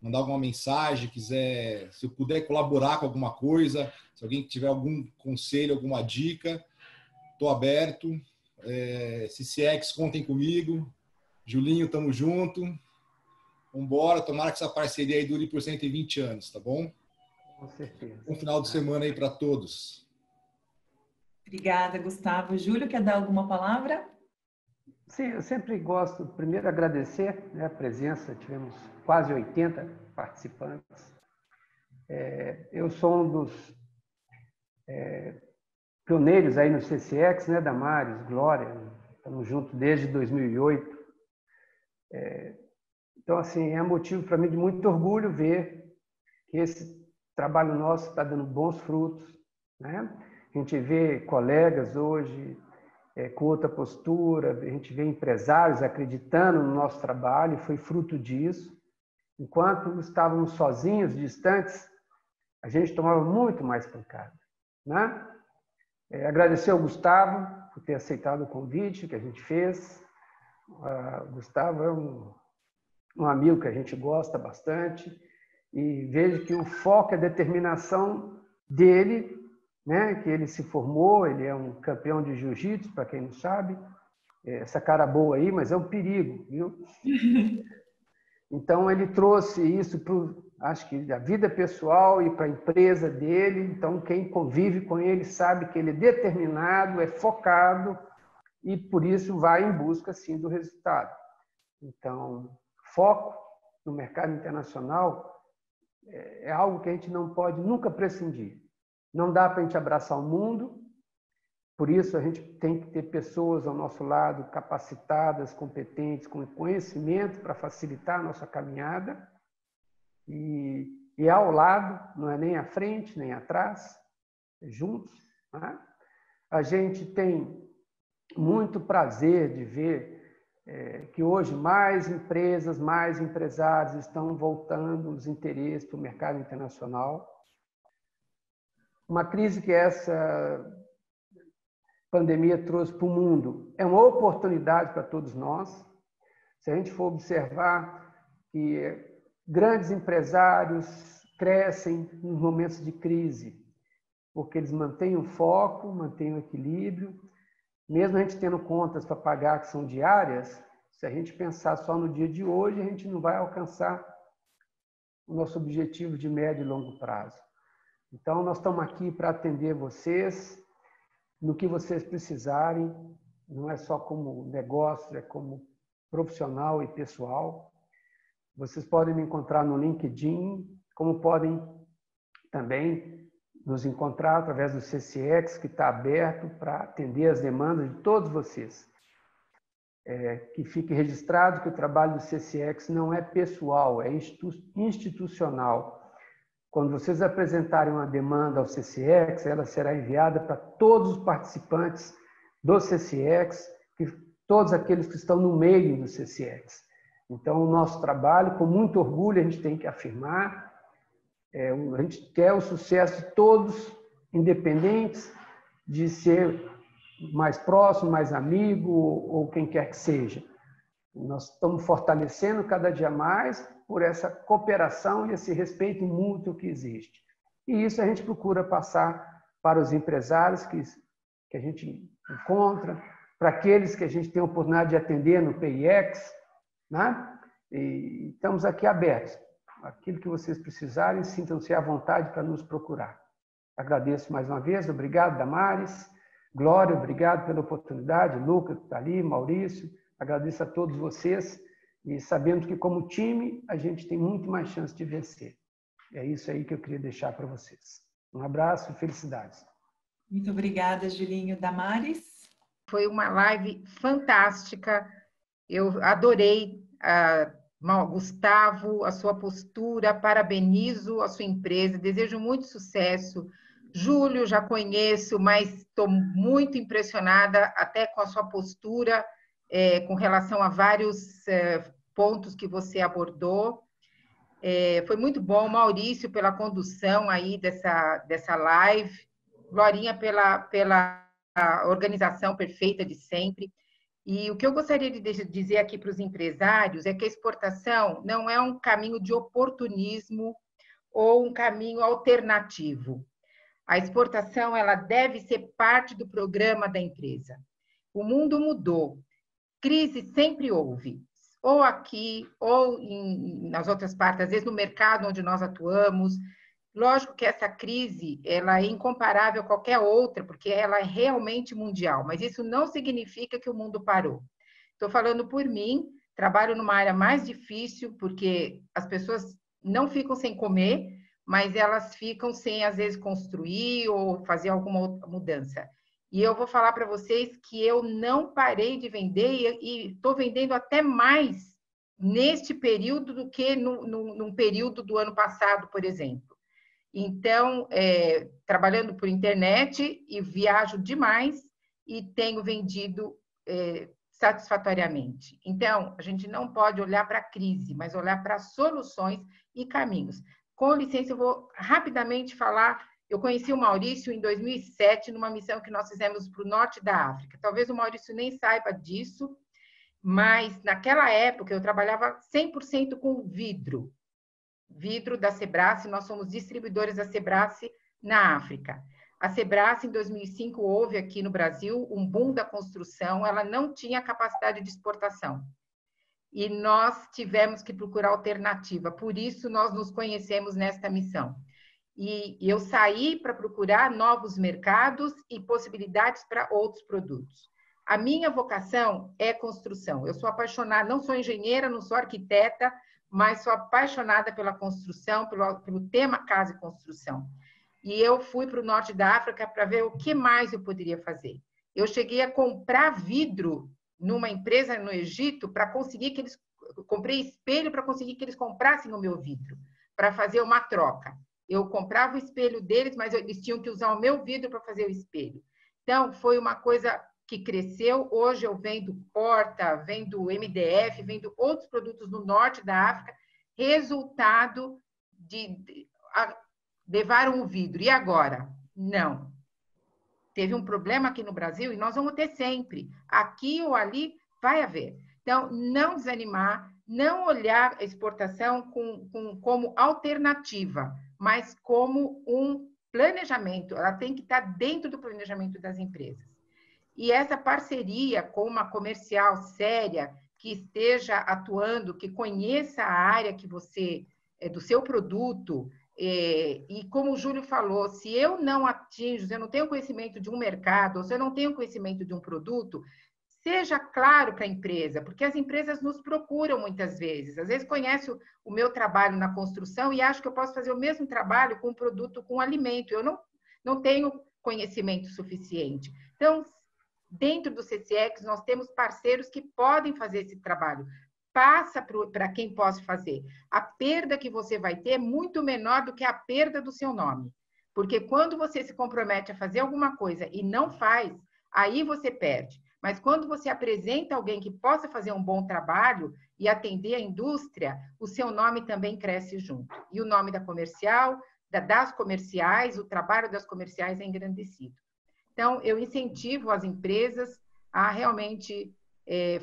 mandar alguma mensagem, se eu puder colaborar com alguma coisa, se alguém tiver algum conselho, alguma dica, estou aberto. CCX, contem comigo. Julinho, tamo junto. Vambora, tomara que essa parceria aí dure por 120 anos, tá bom? Com certeza. Bom final de semana aí para todos. Obrigada, Gustavo. Júlio, quer dar alguma palavra? Sim, eu sempre gosto, primeiro, agradecer, né, a presença, tivemos quase 80 participantes. Eu sou um dos pioneiros aí no CCX, né, Damares, Glória, estamos juntos desde 2008. Então, assim, é motivo para mim de muito orgulho ver que esse trabalho nosso está dando bons frutos, né? A gente vê colegas hoje com outra postura, a gente vê empresários acreditando no nosso trabalho, e foi fruto disso. Enquanto estávamos sozinhos, distantes, a gente tomava muito mais pancada, né? Agradecer ao Gustavo por ter aceitado o convite que a gente fez. O Gustavo é um amigo que a gente gosta bastante, e vejo que o foco é a determinação dele, né? Que ele se formou, ele é um campeão de jiu-jitsu, para quem não sabe, essa cara boa aí, mas é um perigo, viu? Então ele trouxe isso para, acho que, a vida pessoal e para a empresa dele. Então quem convive com ele sabe que ele é determinado, é focado, e por isso vai em busca, sim, do resultado. Então, foco no mercado internacional é algo que a gente não pode nunca prescindir. Não dá para a gente abraçar o mundo, por isso a gente tem que ter pessoas ao nosso lado capacitadas, competentes, com conhecimento para facilitar a nossa caminhada. E ao lado, não é nem à frente, nem atrás, é juntos, né? A gente tem muito prazer de ver que hoje mais empresas, mais empresários estão voltando os interesses para o mercado internacional. Uma crise que essa pandemia trouxe para o mundo é uma oportunidade para todos nós. Se a gente for observar que grandes empresários crescem nos momentos de crise, porque eles mantêm o foco, mantêm o equilíbrio. Mesmo a gente tendo contas para pagar que são diárias, se a gente pensar só no dia de hoje, a gente não vai alcançar o nosso objetivo de médio e longo prazo. Então, nós estamos aqui para atender vocês no que vocês precisarem, não é só como negócio, é como profissional e pessoal. Vocês podem me encontrar no LinkedIn, como podem também nos encontrar através do CCX, que está aberto para atender as demandas de todos vocês. Que fique registrado que o trabalho do CCX não é pessoal, é institucional. Quando vocês apresentarem uma demanda ao CCX, ela será enviada para todos os participantes do CCX, todos aqueles que estão no meio do CCX. Então, o nosso trabalho, com muito orgulho, a gente tem que afirmar, a gente quer o sucesso de todos, independentes de ser mais próximo, mais amigo ou quem quer que seja. Nós estamos fortalecendo cada dia mais por essa cooperação e esse respeito mútuo que existe. E isso a gente procura passar para os empresários que a gente encontra, para aqueles que a gente tem a oportunidade de atender no PIEX, né? E estamos aqui abertos. Aquilo que vocês precisarem, sintam-se à vontade para nos procurar. Agradeço mais uma vez. Obrigado, Damares. Glória, obrigado pela oportunidade. Lucas, que está ali, Maurício. Agradeço a todos vocês. E sabendo que, como time, a gente tem muito mais chance de vencer. É isso aí que eu queria deixar para vocês. Um abraço e felicidades. Muito obrigada, Julinho. Damares? Foi uma live fantástica. Eu adorei, Gustavo, a sua postura. Parabenizo a sua empresa. Desejo muito sucesso. Júlio, já conheço, mas estou muito impressionada até com a sua postura com relação a vários pontos que você abordou. Foi muito bom, Maurício, pela condução aí dessa live, Glorinha pela organização perfeita de sempre. E o que eu gostaria de dizer aqui para os empresários é que a exportação não é um caminho de oportunismo ou um caminho alternativo. A exportação ela deve ser parte do programa da empresa. O mundo mudou. Crise sempre houve. ou aqui, ou nas outras partes, às vezes no mercado onde nós atuamos. Lógico que essa crise ela é incomparável a qualquer outra, porque ela é realmente mundial, mas isso não significa que o mundo parou. Estou falando por mim, trabalho numa área mais difícil, porque as pessoas não ficam sem comer, mas elas ficam sem, às vezes, construir ou fazer alguma outra mudança. E eu vou falar para vocês que eu não parei de vender e estou vendendo até mais neste período do que num período do ano passado, por exemplo. Então, trabalhando por internet e viajo demais e tenho vendido satisfatoriamente. Então, a gente não pode olhar para a crise, mas olhar para soluções e caminhos. Com licença, eu vou rapidamente falar. Eu conheci o Maurício em 2007, numa missão que nós fizemos para o norte da África. Talvez o Maurício nem saiba disso, mas naquela época eu trabalhava 100% com vidro. Vidro da Sebrae, nós somos distribuidores da Sebrae na África. A Sebrae, em 2005, houve aqui no Brasil um boom da construção, ela não tinha capacidade de exportação. E nós tivemos que procurar alternativa, por isso nós nos conhecemos nesta missão. E eu saí para procurar novos mercados e possibilidades para outros produtos. A minha vocação é construção. Eu sou apaixonada, não sou engenheira, não sou arquiteta, mas sou apaixonada pela construção, pelo tema casa e construção. E eu fui para o norte da África para ver o que mais eu poderia fazer. Eu cheguei a comprar vidro numa empresa no Egito para conseguir que eles... Comprei espelho para conseguir que eles comprassem o meu vidro, para fazer uma troca. Eu comprava o espelho deles, mas eles tinham que usar o meu vidro para fazer o espelho. Então, foi uma coisa que cresceu. Hoje eu vendo porta, vendo MDF, vendo outros produtos no norte da África, resultado de levaram o vidro. E agora? Não. Teve um problema aqui no Brasil e nós vamos ter sempre. Aqui ou ali vai haver. Então, não desanimar, não olhar a exportação como alternativa, mas como um planejamento. Ela tem que estar dentro do planejamento das empresas. E essa parceria com uma comercial séria, que esteja atuando, que conheça a área que você do seu produto, e como o Júlio falou, se eu não atinjo, se eu não tenho conhecimento de um mercado, ou se eu não tenho conhecimento de um produto, seja claro para a empresa, porque as empresas nos procuram muitas vezes. Às vezes conhece o meu trabalho na construção e acho que eu posso fazer o mesmo trabalho com um produto, com alimento. Eu não tenho conhecimento suficiente. Então, dentro do CCX, nós temos parceiros que podem fazer esse trabalho. Passa para quem possa fazer. A perda que você vai ter é muito menor do que a perda do seu nome. Porque quando você se compromete a fazer alguma coisa e não faz, aí você perde. Mas quando você apresenta alguém que possa fazer um bom trabalho e atender a indústria, o seu nome também cresce junto. E o nome da comercial, das comerciais, o trabalho das comerciais é engrandecido. Então, eu incentivo as empresas a realmente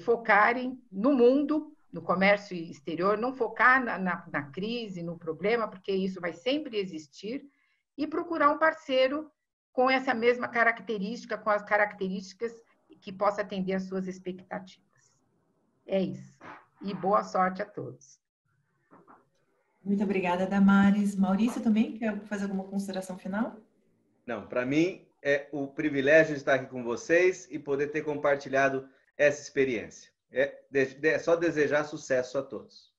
focarem no mundo, no comércio exterior, não focar na crise, no problema, porque isso vai sempre existir, e procurar um parceiro com essa mesma característica, com as características que possa atender às suas expectativas. É isso. E boa sorte a todos. Muito obrigada, Damares. Maurício, também quer fazer alguma consideração final? Não, para mim é o privilégio de estar aqui com vocês e poder ter compartilhado essa experiência. É só desejar sucesso a todos.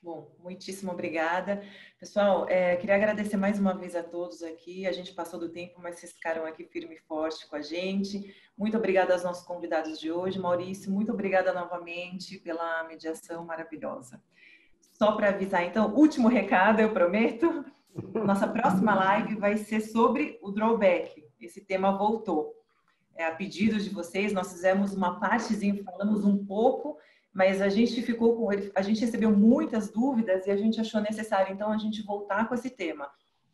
Bom, muitíssimo obrigada. Pessoal, queria agradecer mais uma vez a todos aqui. A gente passou do tempo, mas vocês ficaram aqui firme e forte com a gente. Muito obrigada aos nossos convidados de hoje. Maurício, muito obrigada novamente pela mediação maravilhosa. Só para avisar, então, último recado, eu prometo. Nossa próxima live vai ser sobre o drawback. Esse tema voltou. A pedido de vocês, nós fizemos uma partezinha, falamos um pouco, mas a gente recebeu muitas dúvidas e a gente achou necessário, então, a gente voltar com esse tema.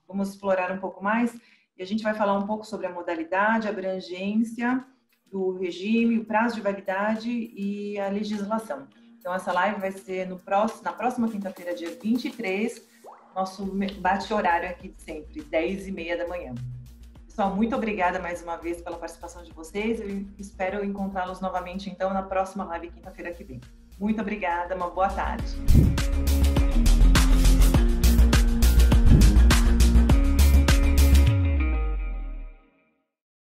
Vamos explorar um pouco mais e a gente vai falar um pouco sobre a modalidade, a abrangência do regime, o prazo de validade e a legislação. Então, essa live vai ser na próxima quinta-feira, dia 23, nosso bate-horário aqui de sempre, 10h30 da manhã. Pessoal, muito obrigada mais uma vez pela participação de vocês. Eu espero encontrá-los novamente, então, na próxima live, quinta-feira que vem. Muito obrigada, uma boa tarde.